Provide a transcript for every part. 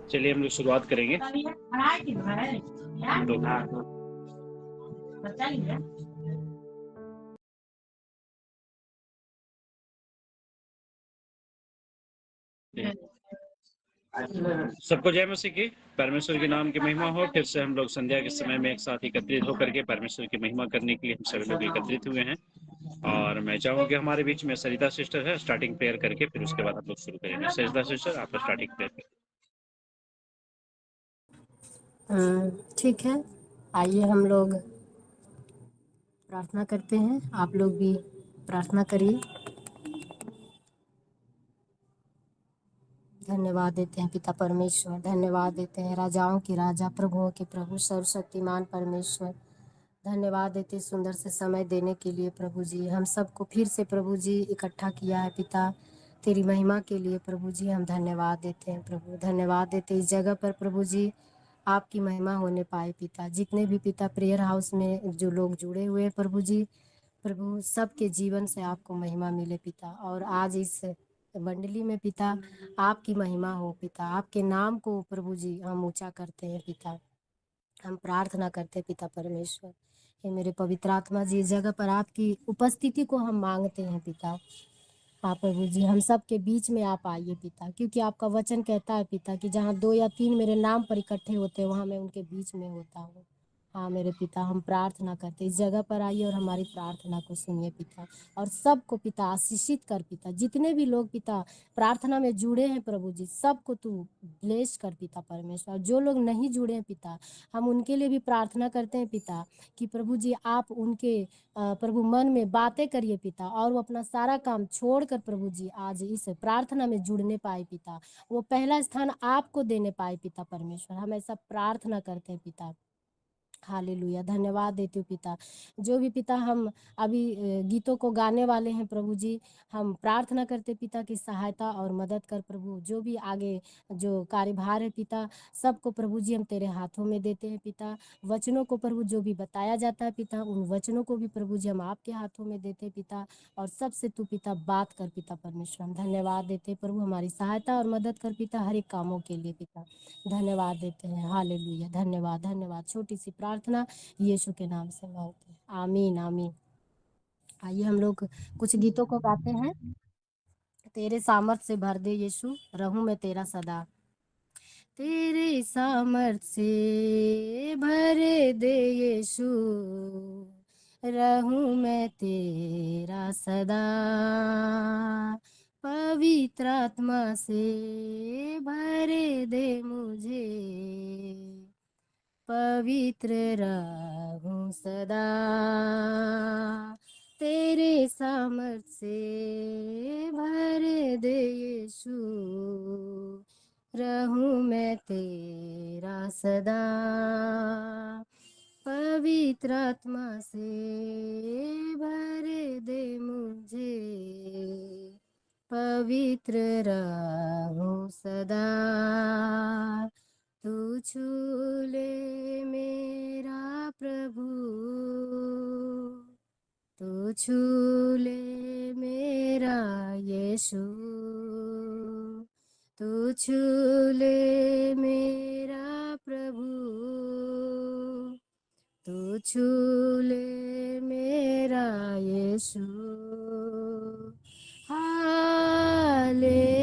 चलिए हम लोग शुरुआत करेंगे। तो सबको जय मसीह की। परमेश्वर के नाम की महिमा हो। फिर से हम लोग संध्या के समय में एक साथ एकत्रित होकर के परमेश्वर की महिमा करने के लिए हम सभी लोग एकत्रित हुए हैं। और मैं चाहूँगी हमारे बीच में सरिता सिस्टर है, स्टार्टिंग प्रेयर करके फिर उसके बाद हम लोग शुरू करेंगे। सरिता सिस्टर, आपका स्टार्टिंग प्रेयर करें। ठीक है, आइए हम लोग प्रार्थना करते हैं। आप लोग भी प्रार्थना करिए। धन्यवाद देते हैं पिता परमेश्वर, धन्यवाद देते हैं राजाओं के राजा, प्रभुओं के प्रभु, सर्वशक्तिमान परमेश्वर। धन्यवाद देते सुंदर से समय देने के लिए प्रभु जी। हम सबको फिर से प्रभु जी इकट्ठा किया है पिता, तेरी महिमा के लिए प्रभु जी। हम धन्यवाद देते हैं प्रभु, धन्यवाद देते इस जगह पर प्रभु जी आपकी महिमा होने पाए पिता। जितने भी पिता प्रेयर हाउस में जो लोग जुड़े हुए हैं प्रभु जी, प्रभु सबके जीवन से आपको महिमा मिले पिता। और आज इस मंडली में पिता आपकी महिमा हो पिता, आपके नाम को प्रभु जी हम ऊंचा करते हैं पिता। हम प्रार्थना करते हैं पिता परमेश्वर, हे मेरे पवित्र आत्मा जी, इस जगह पर आपकी उपस्थिति को हम मांगते हैं पिता। आप प्रभु जी हम सब के बीच में आप आइए पिता, क्योंकि आपका वचन कहता है पिता कि जहाँ 2 या 3 मेरे नाम पर इकट्ठे होते हैं वहाँ मैं उनके बीच में होता हूँ। हाँ मेरे पिता, हम प्रार्थना करते इस जगह पर आइए और हमारी प्रार्थना को सुनिए पिता। और सबको पिता आशीषित कर पिता, जितने भी लोग पिता प्रार्थना में जुड़े हैं प्रभु जी, सबको तू ब्लेस कर पिता परमेश्वर। जो लोग नहीं जुड़े हैं पिता, हम उनके लिए भी प्रार्थना करते हैं पिता कि प्रभु जी आप उनके प्रभु मन में बातें करिए पिता, और वो अपना सारा काम छोड़कर प्रभु जी आज इस प्रार्थना में जुड़ने पाए पिता। वो पहला स्थान आपको देने पाए पिता परमेश्वर, हम ऐसा प्रार्थना करते हैं पिता। हालेलुया, धन्यवाद देती हूँ पिता। जो भी पिता हम अभी गीतों को गाने वाले हैं प्रभु जी, हम प्रार्थना करते पिता की सहायता और मदद कर प्रभु। जो भी आगे जो कार्यभार है पिता, सबको प्रभु जी हम तेरे हाथों में देते हैं पिता। वचनों को प्रभु जो भी बताया जाता है पिता, उन वचनों को भी प्रभु जी हम आपके हाथों में देते हैं पिता। और सबसे तू पिता बात कर पिता परमेश्वर। हम धन्यवाद देते हैं प्रभु, हमारी सहायता और मदद कर पिता हर एक कामों के लिए पिता। धन्यवाद देते हैं। हालेलुया, धन्यवाद धन्यवाद। छोटी सी प्रार्थना यीशु के नाम से मांगते हैं, आमीन आमीन। आइए हम लोग कुछ गीतों को गाते हैं। तेरे सामर्थ से भर दे यीशु, रहूं मैं तेरा सदा। तेरे सामर्थ से भर दे यीशु, रहूं मैं तेरा सदा। पवित्र आत्मा से भर दे मुझे, पवित्र रहूं सदा। तेरे सामर्थ से भर दे यीशु, रहूं मैं तेरा सदा। पवित्र आत्मा से भर दे मुझे, पवित्र रहूं सदा। तू छू ले मेरा प्रभु, तू छू ले मेरा यीशु, तू छू ले मेरा प्रभु, तू छू ले मेरा Yeshu. Hallelujah,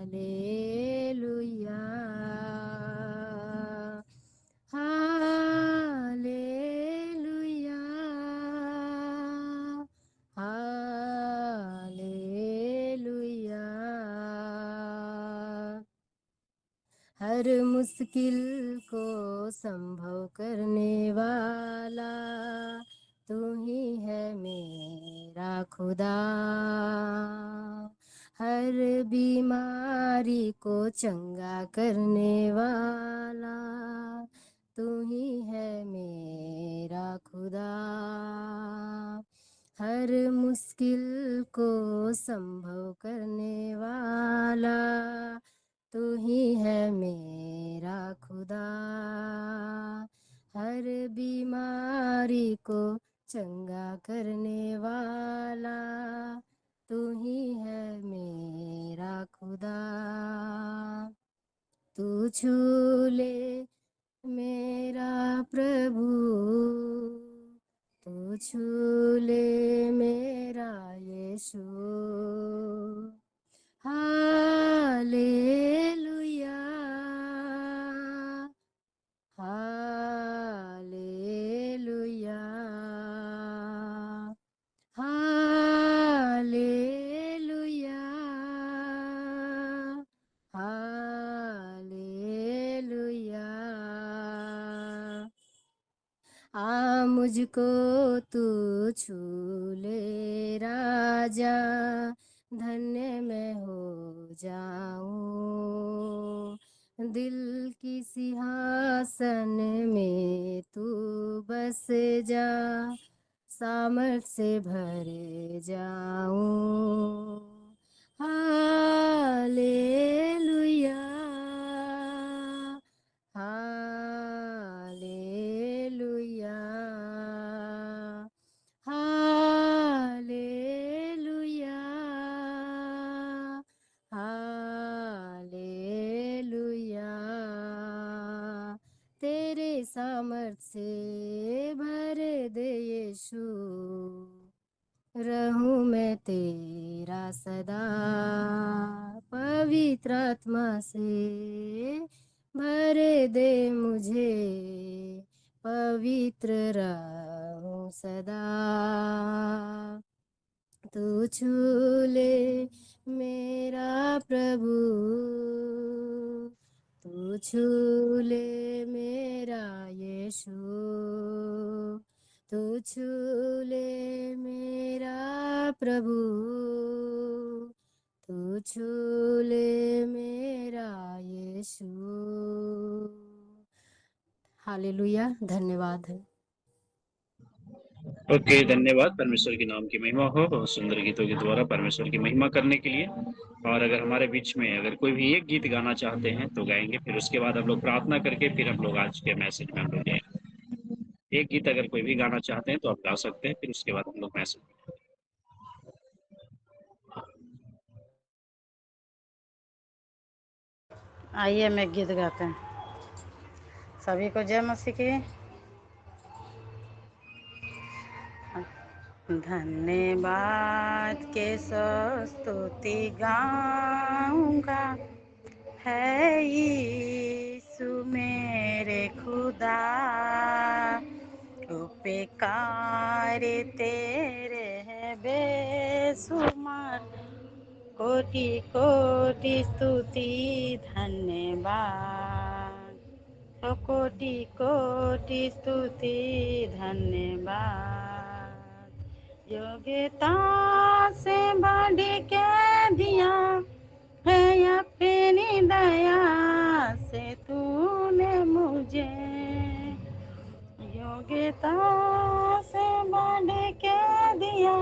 hallelujah, hallelujah, hallelujah. हर मुश्किल को संभव करने वाला तू ही है मेरा खुदा। हर बीमारी को चंगा करने वाला तू ही है मेरा खुदा। हर मुश्किल को संभव करने वाला तू ही है मेरा खुदा। हर बीमारी को चंगा करने वाला तू ही है मेरा खुदा। तू छू ले मेरा प्रभु, तू छू ले मेरा Yeshu. Hallelujah, hallelujah, hallelujah, hallelujah. मुझको तू छू ले राजा, धन्य मैं हो जाऊं। दिल की सिंहासन में तू बस जा, सामर्थ से भर जाऊं। Hallelujah, hallelujah, hallelujah, hallelujah. तेरे सामर्थ से भर दे यीशु, रहूं मैं तेरा सदा। पवित्र आत्मा से भर दे मुझे, पवित्र रहूं सदा। तू छू ले मेरा प्रभु, तू छू ले मेरा यीशु। तू छू ले मेरा प्रभु, तू छू ले मेरा यीशु। हालेलुया, धन्यवाद है। ओके, धन्यवाद। परमेश्वर के नाम की महिमा हो और सुंदर गीतों के द्वारा परमेश्वर की महिमा करने के लिए। और अगर हमारे बीच में अगर कोई भी एक गीत गाना चाहते हैं तो गाएंगे, फिर उसके बाद हम लोग प्रार्थना करके फिर हम लोग आज के मैसेज में हम लोग जाएंगे। एक गीत अगर कोई भी गाना चाहते हैं तो आप गा सकते हैं, फिर उसके बाद हम लोग मैसेज। आइए मैं गीत गाते हैं। सभी को जय मसीह की। धन्यवाद के स्तुति गाऊंगा, है यीशु मेरे खुदा। उपकार तेरे है बेसुमार, कोटि कोटि स्तुति धन्यवाद। ओ कोटि कोटि स्तुति धन्यवाद। योग्यता से बढ़ के दिया है अपनी दया से तूने मुझे। योग्यता से बढ़ के दिया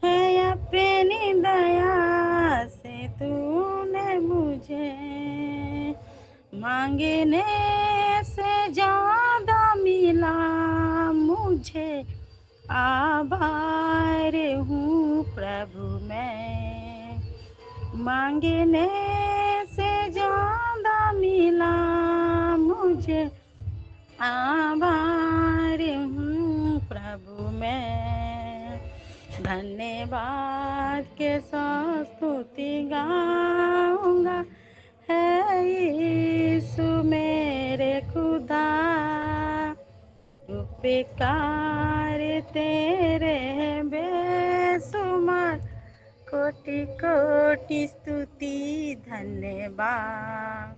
है अपनी दया से तूने मुझे। मांगने से ज्यादा मिला मुझे, आभार हूँ प्रभु मैं। मांगने से ज्यादा मिला मुझे, आभार हूँ प्रभु मैं। धन्यवाद के साथ स्तुति गाऊंगा, है यीशु मेरे खुदा। उपकार तेरे बेसुमार, कोटि कोटि स्तुति धन्यवाद।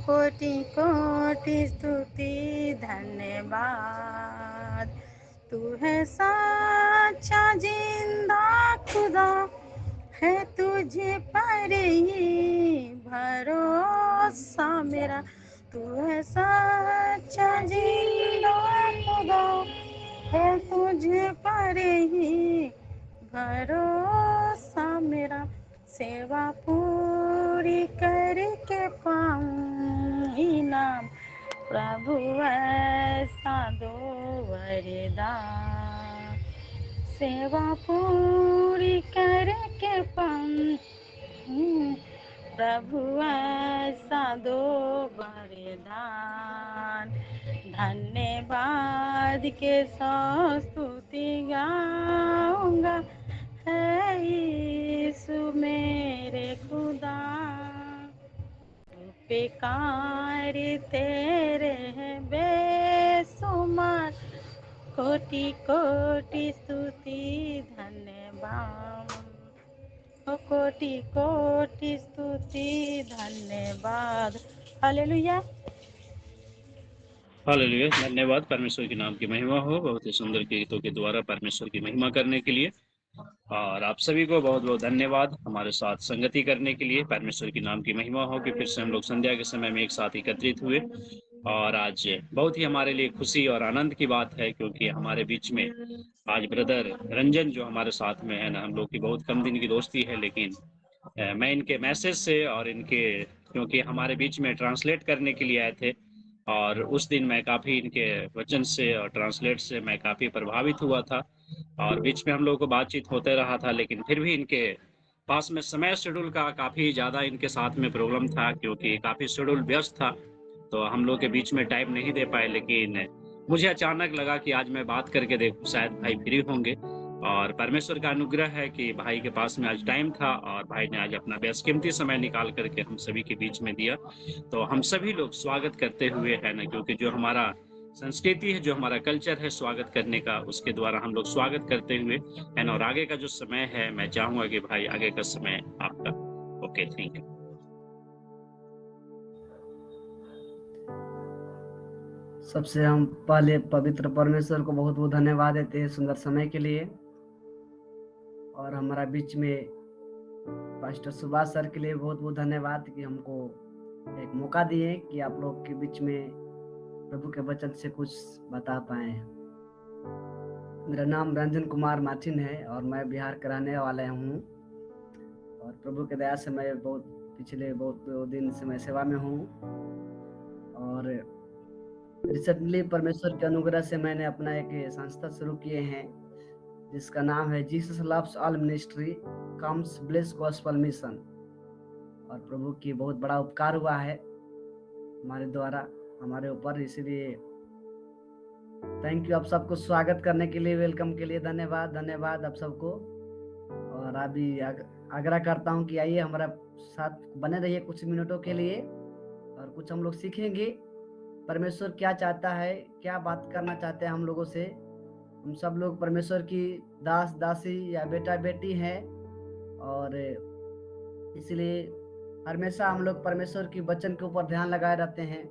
कोटि कोटि स्तुति धन्यवाद। तू है सच्चा जिंदा खुदा, है तुझे पर ही भरोसा मेरा। तू है सच्चा जिंदा खुदा, है तुझे पर ही भरोसा मेरा। सेवा पूरी करके पाऊं इनाम, प्रभु ऐसा दो वरदान। सेवा पूरी करके पाऊं, प्रभु ऐसा दो वरदान। धन्यवाद के साथ स्तुति गाऊंगा, है यीशु मेरे खुदा। उपकार तेरे हैं बेसुमार, कोटि कोटि स्तुति धन्यवाद, ओ कोटि कोटि स्तुति धन्यवाद। हालेलुया। हालेलुया। धन्यवाद, परमेश्वर के नाम की महिमा हो। बहुत ही सुंदर गीतों के द्वारा परमेश्वर की महिमा करने के लिए, और आप सभी को बहुत बहुत धन्यवाद हमारे साथ संगति करने के लिए। परमेश्वर के नाम की महिमा हो कि फिर से हम लोग संध्या के समय में एक साथ एकत्रित हुए, और आज बहुत ही हमारे लिए खुशी और आनंद की बात है, क्योंकि हमारे बीच में आज ब्रदर रंजन जो हमारे साथ में है ना, हम लोग की बहुत कम दिन की दोस्ती है, लेकिन मैं इनके मैसेज से और इनके, क्योंकि हमारे बीच में ट्रांसलेट करने के लिए आए थे, और उस दिन मैं काफ़ी इनके वचन से और ट्रांसलेट से मैं काफ़ी प्रभावित हुआ था, और बीच में हम लोगों को बातचीत होते रहा था, लेकिन फिर भी इनके पास में समय शेड्यूल का काफ़ी ज़्यादा इनके साथ में प्रॉब्लम था, क्योंकि काफ़ी शेड्यूल व्यस्त था, तो हम लोग के बीच में टाइम नहीं दे पाए। लेकिन मुझे अचानक लगा कि आज मैं बात करके देखूं, शायद भाई फ्री होंगे, और परमेश्वर का अनुग्रह है कि भाई के पास में आज टाइम था, और भाई ने आज अपना बेशकीमती समय निकाल करके हम सभी के बीच में दिया। तो हम सभी लोग स्वागत करते हुए है ना, क्योंकि जो हमारा संस्कृति है, जो हमारा कल्चर है स्वागत करने का, उसके द्वारा हम लोग स्वागत करते हुए है ना। और आगे का जो समय है, मैं चाहूंगा कि भाई आगे का समय आपका। Okay, thank you. सबसे हम पहले पवित्र परमेश्वर को बहुत बहुत धन्यवाद देते हैं सुंदर समय के लिए, और हमारा बीच में पास्टर सुभाष सर के लिए बहुत बहुत धन्यवाद कि हमको एक मौका दिए कि आप लोग के बीच में प्रभु के वचन से कुछ बता पाए। मेरा नाम रंजन कुमार मार्टिन है और मैं बिहार का रहने वाला हूँ, और प्रभु के दया से मैं पिछले बहुत दिन से मैं सेवा में हूँ, और रिसेंटली परमेश्वर के अनुग्रह से मैंने अपना एक संस्था शुरू किए हैं जिसका नाम है Jesus loves all ministry comes bless gospel mission, और प्रभु की बहुत बड़ा उपकार हुआ है हमारे द्वारा हमारे ऊपर, इसीलिए थैंक यू आप सबको स्वागत करने के लिए, वेलकम के लिए धन्यवाद आप सबको। और अभी आग्रह करता हूँ कि आइए हमारा साथ बने रहिए कुछ मिनटों के लिए, और कुछ हम लोग सीखेंगे परमेश्वर क्या चाहता है, क्या बात करना चाहते हैं हम लोगों से। हम सब लोग परमेश्वर की दास दासी या बेटा बेटी हैं, और इसलिए हमेशा हम लोग परमेश्वर की वचन के ऊपर ध्यान लगाए रहते हैं।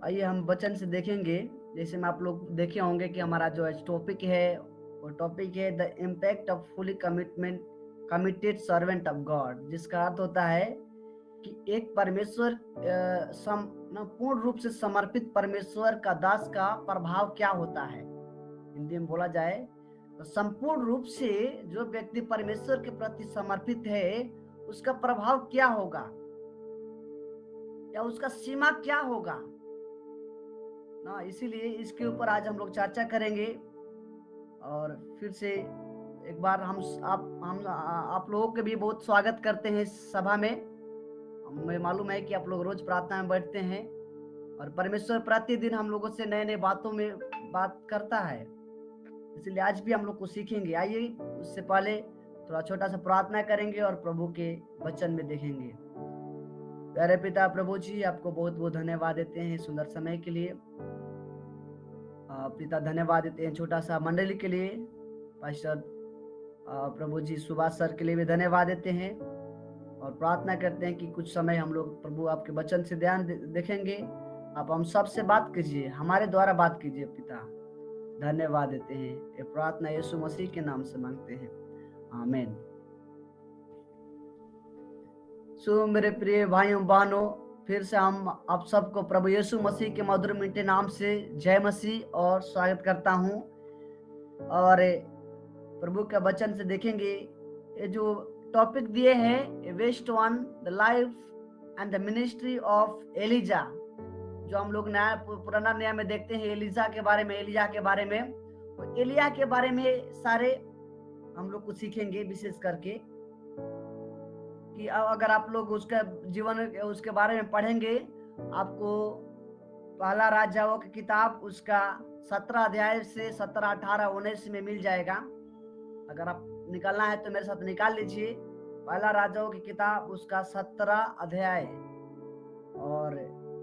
आइए हम वचन से देखेंगे, जैसे में आप लोग देखे होंगे कि हमारा जो टॉपिक है वो टॉपिक है the impact of fully committed servant of God, जिसका अर्थ होता है कि एक परमेश्वर पूर्ण रूप से समर्पित परमेश्वर का दास का प्रभाव क्या होता है। हिंदी में बोला जाए तो संपूर्ण रूप से जो व्यक्ति परमेश्वर के प्रति समर्पित है उसका प्रभाव क्या होगा, या उसका सीमा क्या होगा ना। इसीलिए इसके ऊपर आज हम लोग चर्चा करेंगे, और फिर से एक बार हम आप लोगों के भी बहुत स्वागत करते हैं इस सभा में। हमें मालूम है कि आप लोग रोज प्रार्थना में बैठते हैं, और परमेश्वर प्रतिदिन हम लोगों से नए नए बातों में बात करता है, इसलिए आज भी हम लोग को सीखेंगे। आइए उससे पहले थोड़ा छोटा सा प्रार्थना करेंगे और प्रभु के वचन में देखेंगे। प्यारे पिता प्रभु जी, आपको बहुत बहुत धन्यवाद देते हैं सुंदर समय के लिए। पिता धन्यवाद देते हैं छोटा सा मंडली के लिए, पास्टर प्रभु जी सुभाष सर के लिए भी धन्यवाद देते हैं, और प्रार्थना करते हैं कि कुछ समय हम लोग प्रभु आपके वचन से ध्यान देखेंगे। आप हम सब से बात कीजिए, हमारे द्वारा बात कीजिए पिता। धन्यवाद देते हैं, ये प्रार्थना यीशु मसीह के नाम से मांगते हैं, आमीन। सो मेरे प्रिय भाइयों बहनों, फिर से हम आप सबको प्रभु यीशु मसीह के मधुर मीठे नाम से जय मसीह और स्वागत करता हूं। और प्रभु का वचन से देखेंगे, ये जो टॉपिक दिए हैं west one the life and the ministry of Elijah, जो हम लोग नया पुराना नियम में देखते हैं एलिजा के बारे में, एलिया के बारे में, तो एलिया के बारे में सारे हम लोग कुछ सीखेंगे, विशेष करके कि अगर आप लोग उसका जीवन उसके बारे में पढ़ेंगे, आपको पहला राजाओं की किताब उसका 17 अध्याय से 17, 18, 19 में मिल जाएगा। अगर आप निकालना है तो मेरे साथ निकाल लीजिए। पहला राजाओं की किताब उसका 17 अध्याय, और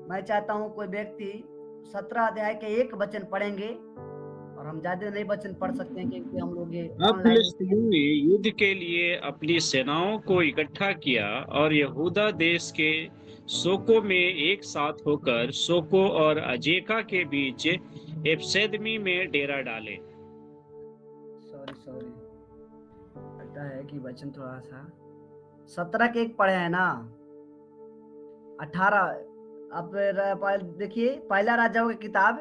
मैं चाहता हूं कोई व्यक्ति 17 अध्याय के एक वचन पढ़ेंगे, और हम ज्यादा नहीं वचन पढ़ सकते हैं क्योंकि हम लोग ये अब ऑनलाइन। फिलिस्तीनियों ने युद्ध के लिए अपनी सेनाओं को इकट्ठा किया और यहूदा देश के सोको में एक साथ होकर सोको और अजेका के बीच एप्सेदमी में डेरा डाले। सॉरी लगता है कि वचन थोड़ा सा 17 के एक पढ़े हैं ना, 18 आप देखिए पहला राजाओं की किताब।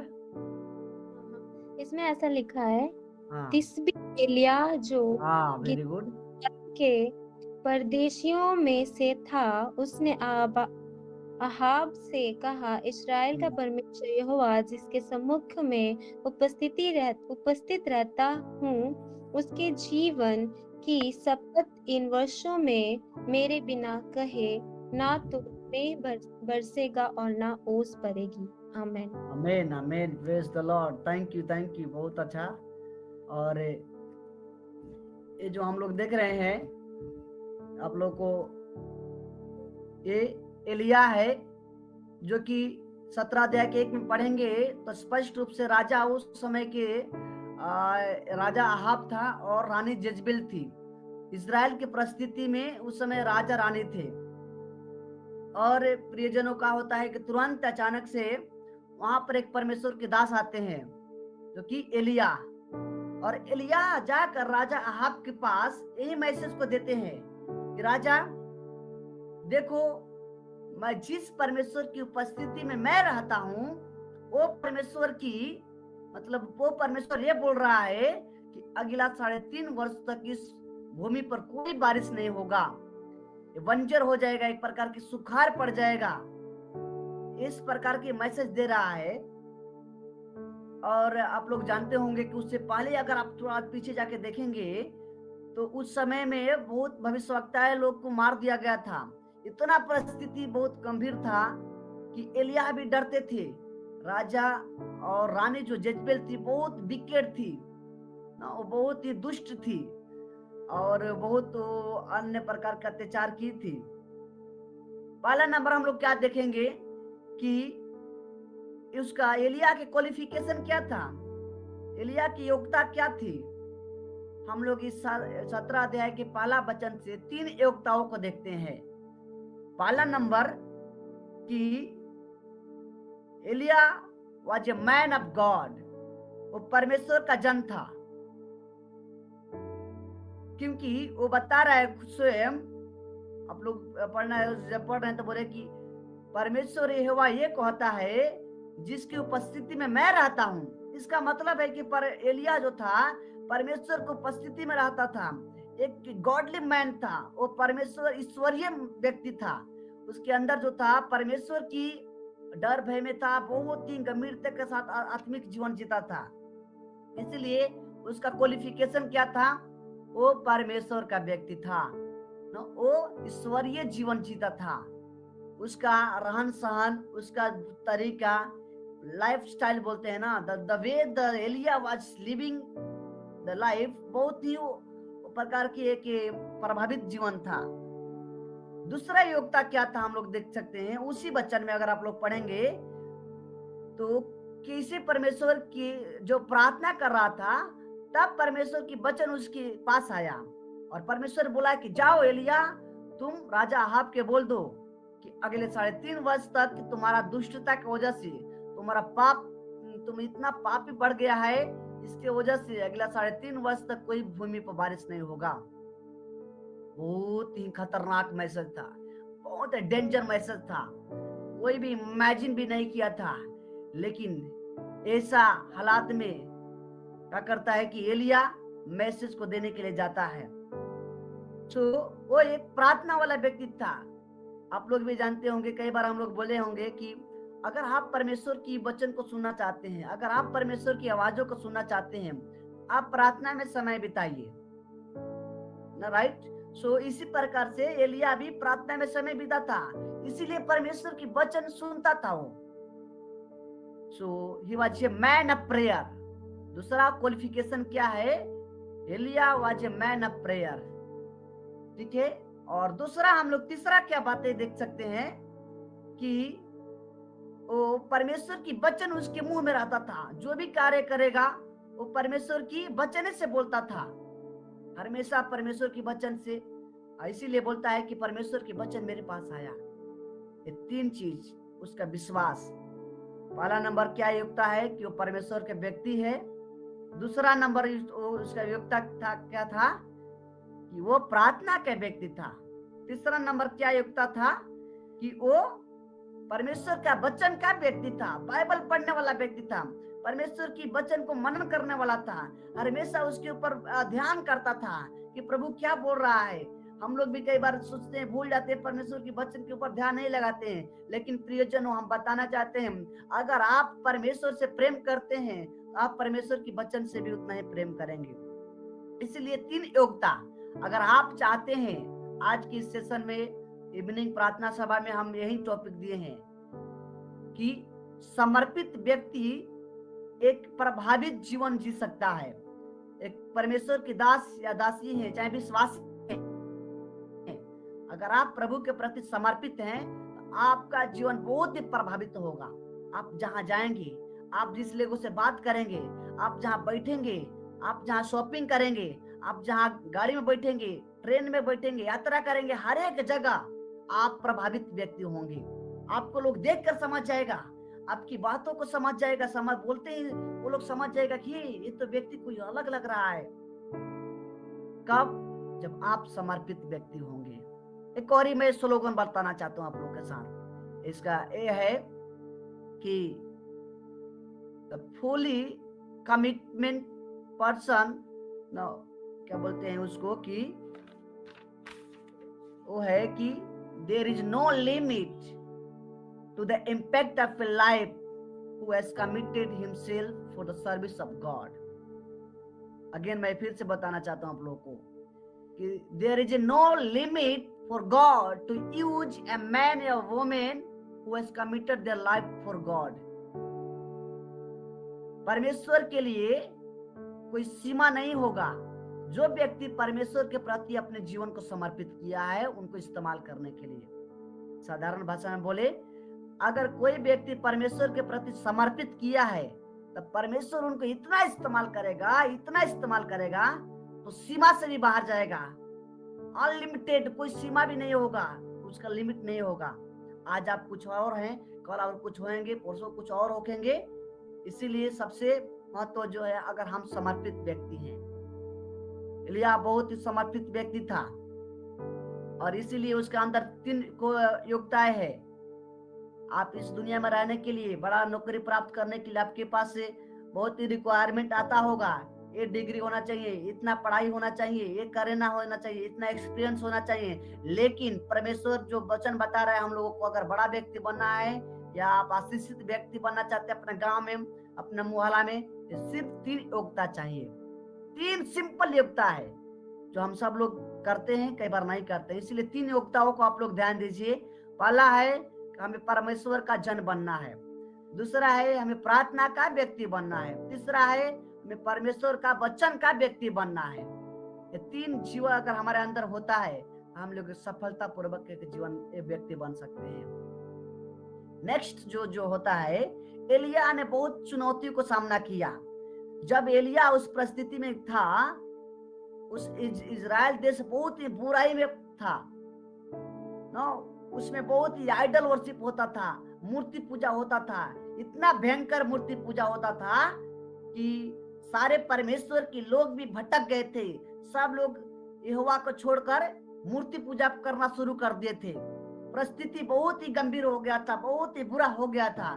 इसमें ऐसा लिखा है, हाँ तिस्बी एलिया जो हाँ, वेरी गुड। के परदेशियों में से था, उसने अहाब से कहा, इस्राएल का परमेश्वर यहोवा जिसके सम्मुख में उपस्थित रहता हूँ, उसके जीवन की शपथ इन वर्षों में मेरे बिना कहे ना तो में बरसेगा और ना ओस पड़ेगी। Amen amen amen, praise the lord. Thank you, बहुत अच्छा। और ये जो हम लोग देख रहे हैं, आप लोग को ये एलिया है, जो कि 17 अध्याय के 1 में पढ़ेंगे तो स्पष्ट रूप से राजा उस समय के राजा अहाब था और रानी जेजबेल थी। इजराइल की परिस्थिति में उस समय राजा रानी थे, और प्रियजनों का होता है कि तुरंत अचानक से वहां पर एक परमेश्वर के दास आते हैं जो कि एलिया, और एलिया जाकर राजा अहाब के पास यही मैसेज को देते हैं कि राजा देखो, मैं जिस परमेश्वर की उपस्थिति में मैं रहता हूँ, वो परमेश्वर की मतलब वो परमेश्वर ये बोल रहा है कि अगला 3.5 वर्ष तक इस भूमि पर कोई बारिश नहीं होगा, बंजर हो जाएगा, एक प्रकार की सुखाड़ पड़ जाएगा। इस प्रकार की मैसेज दे रहा है। और आप लोग जानते होंगे कि उससे पहले अगर आप थोड़ा पीछे जाके देखेंगे तो उस समय में बहुत भविष्यवक्ताएं लोग को मार दिया गया था। इतना परिस्थिति बहुत गंभीर था कि एलिया भी डरते थे। राजा और रानी जो जेजबेल थी बहुत विकेट थी ना, वो बहुत ही दुष्ट थी और बहुत अन्य प्रकार का अत्याचार की थी। पहला नंबर हम लोग क्या देखेंगे कि उसका एलिया के क्वालिफिकेशन क्या था, एलिया की योग्यता क्या थी। हम लोग इस 17 अध्याय के पहला वचन से 3 योग्यताओं को देखते हैं। पहला नंबर कि Elijah was a man of God, वो परमेश्वर का जन था, क्योंकि वो बता रहा है स्वयं। आप लोग पढ़ना है, जब पढ़ रहे हैं तो बोले कि परमेश्वर यहोवा ये कहता है जिसकी उपस्थिति में मैं रहता हूँ। इसका मतलब है कि एलिया जो था परमेश्वर की उपस्थिति में रहता था, एक गॉडली मैन था, वो परमेश्वर ईश्वरीय व्यक्ति था। उसके अंदर जो था परमेश्वर की डर भय में था, बहुत ही गंभीरता के साथ आत्मिक जीवन जीता था। इसलिए उसका क्वालिफिकेशन क्या था, वो परमेश्वर का व्यक्ति था, वो ईश्वरीय जीवन जीता था। उसका रहन सहन, उसका तरीका, लाइफ स्टाइल बोलते हैं ना, the way the Elijah was living the life, बहुत ही प्रकार की एक प्रभावित जीवन था। दूसरा योग्यता क्या था हम लोग देख सकते हैं उसी वचन में। अगर आप लोग पढ़ेंगे तो किसी परमेश्वर की जो प्रार्थना कर रहा था, तब परमेश्वर की वचन उसके पास आया और परमेश्वर बोला कि जाओ एलिया, तुम राजा अहाब के बोल दो कि अगले 3.5 वर्ष तक तुम्हारा दुष्टता की वजह से, तुम्हारा पाप, तुम इतना पापी बढ़ गया है, इसके वजह से अगला 3.5 वर्ष तक कोई भूमि पर बारिश नहीं होगा। बहुत ही खतरनाक मैसेज था, बहुत डेंजर मैसेज था, कोई भी इमेजिन भी नहीं किया था। लेकिन ऐसा हालात में क्या करता है कि एलिया मैसेज को देने के लिए जाता है। तो वो एक प्रार्थना वाला व्यक्ति था। आप लोग भी जानते होंगे, कई बार हम लोग बोले होंगे कि अगर आप परमेश्वर की वचन को सुनना चाहते हैं, अगर आप परमेश्वर की आवाजों को सुनना चाहते हैं, आप प्रार्थना में समय बिताइए ना, राइट। सो इसी प्रकार से एलिया भी प्रार्थना में समय बिता था, इसीलिए परमेश्वर की वचन सुनता था वो। So he was a man of prayer. दूसरा क्वालिफिकेशन क्या है? Elijah was a man of prayer, ठीक है। और दूसरा हम लोग तीसरा क्या बातें देख सकते हैं कि वो परमेश्वर की वचन उसके मुंह में रहता था। जो भी कार्य करेगा वो परमेश्वर की वचन से बोलता था, हमेशा परमेश्वर की वचन से। इसीलिए बोलता है कि परमेश्वर की वचन मेरे पास आया। ये तीन चीज, उसका विश्वास। पहला नंबर क्या योग्यता है कि वो परमेश्वर के व्यक्ति है। दूसरा नंबर उसका योग्यता था क्या था कि वो प्रार्थना के व्यक्ति था। तीसरा नंबर क्या योग्यता था कि वो परमेश्वर का वचन का व्यक्ति था, बाइबल पढ़ने वाला व्यक्ति था, परमेश्वर की वचन को मनन करने वाला था, हमेशा उसके ऊपर ध्यान करता था कि प्रभु क्या बोल रहा है। हम लोग भी कई बार सोचते हैं, भूल जाते हैं, परमेश्वर की वचन के ऊपर ध्यान नहीं लगाते हैं। लेकिन प्रियजनों, हम बताना चाहते हैं, अगर आप परमेश्वर से प्रेम करते हैं तो आप परमेश्वर की वचन से भी उतना ही प्रेम करेंगे। इसलिए तीन योग्यता अगर आप चाहते हैं, आज की सेशन में इवनिंग प्रार्थना सभा में हम यही टॉपिक दिए हैं कि समर्पित व्यक्ति एक प्रभावित जीवन जी सकता है। एक परमेश्वर की दास या दासी है, चाहे विश्वासी है, अगर आप प्रभु के प्रति समर्पित हैं तो आपका जीवन बहुत ही प्रभावित होगा। आप जहां जाएंगे, आप जिस लोगों से बात करेंगे, आप जहां बैठेंगे, आप जहां शॉपिंग करेंगे, आप जहां गाड़ी में बैठेंगे, ट्रेन में बैठेंगे, यात्रा करेंगे, हर एक जगह आप प्रभावित व्यक्ति होंगे। आपको लोग देखकर समझ जाएगा, आपकी बातों को समझ जाएगा, समझ बोलते ही वो लोग समझ जाएगा कि ये तो व्यक्ति कोई अलग लग रहा है। कब? जब आप समर्पित व्यक्ति होंगे। एक और ही मैं स्लोगन बताना चाहता हूं आप लोगों के साथ। इसका ये है कि द फुली कमिटमेंट पर्सन, क्या बोलते हैं उसको, कि वो है कि there is no limit to the impact of a life who has committed himself for the service of God. Again मैं फिर से बताना चाहता हूं आप लोगों को कि there is no limit for God to use a man or woman who has committed their life for God. परमेश्वर के लिए कोई सीमा नहीं होगा। जो व्यक्ति परमेश्वर के प्रति अपने जीवन को समर्पित किया है, उनको इस्तेमाल करने के लिए। साधारण भाषा में बोले, अगर कोई व्यक्ति परमेश्वर के प्रति समर्पित किया है तो परमेश्वर उनको इतना इस्तेमाल करेगा, इतना इस्तेमाल करेगा तो सीमा से भी बाहर जाएगा। अनलिमिटेड, कोई सीमा भी नहीं होगा, उसका लिमिट नहीं होगा। आज आप कुछ और हैं, कल और कुछ होंगे, परसों कुछ और होंगे। इसीलिए सबसे महत्व जो है, अगर हम समर्पित व्यक्ति हैं। एलिया बहुत ही समर्पित व्यक्ति था और इसीलिए उसके अंदर तीन योग्यताएं है। आप इस दुनिया में रहने के लिए, बड़ा नौकरी प्राप्त करने के लिए आपके पास से बहुत ही रिक्वायरमेंट आता होगा। ये डिग्री होना चाहिए, इतना पढ़ाई होना चाहिए, ये करना होना चाहिए, इतना एक्सपीरियंस होना चाहिए। लेकिन परमेश्वर जो वचन बता रहा है हम लोगों को, अगर बड़ा व्यक्ति बनना है या आप आशीषित व्यक्ति बनना चाहते हैं अपने गांव में, अपने मोहल्ला में, तो सिर्फ तीन योग्यता चाहिए। तीन सिंपल योग्यता है जो हम सब लोग करते हैं, कई बार नहीं करते हैं। इसलिए तीन योग्यताओं को आप लोग ध्यान दीजिए। पहला है कि हमें परमेश्वर का जन बनना है। दूसरा है हमें प्रार्थना का व्यक्ति बनना है। तीसरा है हमें परमेश्वर का वचन का व्यक्ति बनना है। ये तीन जीवन अगर हमारे अंदर होता है, हम लोग सफलता पूर्वक एक जीवन व्यक्ति बन सकते हैं। नेक्स्ट जो होता है, एलिया ने बहुत चुनौतियों को सामना किया। जब एलिया उस परिस्थिति में था, उस इजराइल देश बहुत ही बुराई में था, उसमें बहुत ही आइडल वर्शिप होता था, मूर्ति पूजा होता था। इतना भयंकर मूर्ति पूजा होता था कि सारे परमेश्वर के लोग भी भटक गए थे। सब लोग यहोवा को छोड़कर मूर्ति पूजा करना शुरू कर दिए थे। परिस्थिति बहुत ही गंभीर हो गया था, बहुत ही बुरा हो गया था।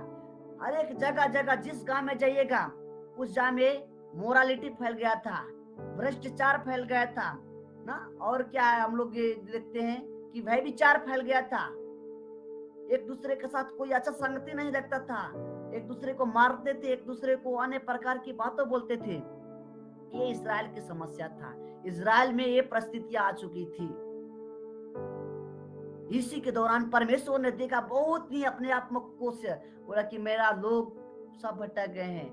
हर एक जगह जगह जिस गांव में जाइएगा उस गांव में मोरालिटी फैल गया था, भ्रष्टाचार फैल गया था ना। और क्या है, हम लोग ये देखते हैं कि व्यभिचार फैल गया था। एक दूसरे के साथ कोई अच्छा संगति नहीं रखता था, एक दूसरे को मारते थे, एक दूसरे को अनेक प्रकार की बातें बोलते थे। ये इस्राएल की समस्या था। इस्राएल में ये परिस्थितियां आ चुकी थी। इसी के दौरान परमेश्वर ने देखा, बहुत ही अपने आप को से बोला कि मेरा लोग सब भटक गए हैं,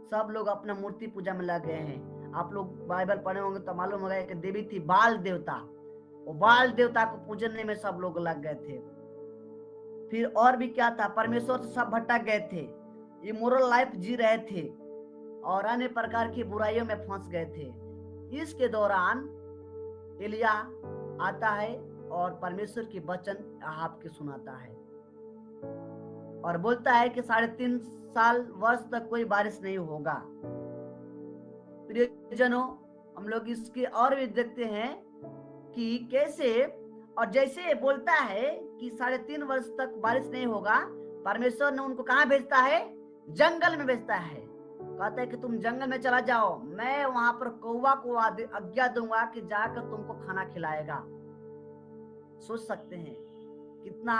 सब लोग अपना मूर्ति पूजा में लग गए हैं। आप लोग बाइबल पढ़े होंगे तो मालूम होगा कि देवी थी बाल देवता, वो बाल देवता को पूजने में सब लोग लग गए थे। फिर और भी क्या था, परमेश्वर से सब भटक गए थे, इमोरल लाइफ जी रहे थे और अन्य प्रकार की बुराइयों में फंस गए थे। इसके दौरान एलिया आता है और परमेश्वर की वचन अहाब के सुनाता है और बोलता है कि 3.5 साल वर्ष तक कोई बारिश नहीं होगा। प्रियजनों, हम लोग इसके और भी देखते हैं कि कैसे, और जैसे बोलता है कि 3.5 वर्ष तक बारिश नहीं होगा, परमेश्वर ने उनको कहाँ भेजता है? जंगल में भेजता है। कहता है कि तुम जंगल में चला जाओ, मैं वहां पर कौवा को आज्ञा दूंगा कि जाकर तुमको खाना खिलाएगा। सोच सकते हैं कितना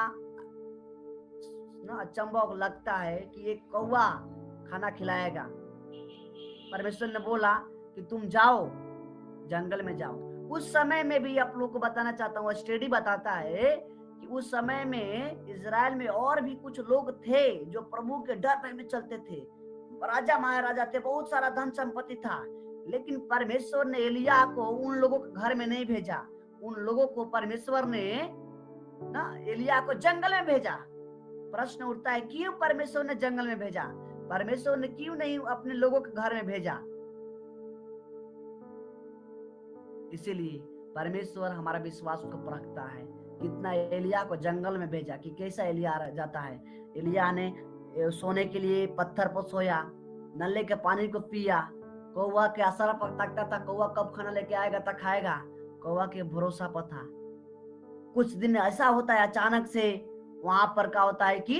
ना अचंभा लगता है कि एक कौवा खाना खिलाएगा। परमेश्वर ने बोला कि तुम जाओ, जंगल में जाओ। उस समय में भी आप लोग को बताना चाहता हूँ, स्टडी बताता है कि उस समय में इजराइल में और भी कुछ लोग थे जो प्रभु के डर में चलते थे, राजा महाराजा थे, बहुत सारा धन संपत्ति था, लेकिन परमेश्वर ने एलिया को उन लोगों के घर में नहीं भेजा। उन लोगों को परमेश्वर ने ना एलिया को जंगल में भेजा। प्रश्न उठता है, क्यों परमेश्वर ने जंगल में भेजा? परमेश्वर ने क्यों नहीं अपने लोगों के घर में भेजा? इसीलिए परमेश्वर हमारा विश्वास को परखता है। कितना एलिया को जंगल में भेजा कि कैसा एलिया जाता है। एलिया ने सोने के लिए पत्थर पर सोया, नल्ले के पानी को पिया, कौवा के असर पर तकता था, कौवा कब खाना लेके आएगा तक खाएगा, कौवा के भरोसा पर था। कुछ दिन ऐसा होता है, अचानक से वहां पर क्या होता है कि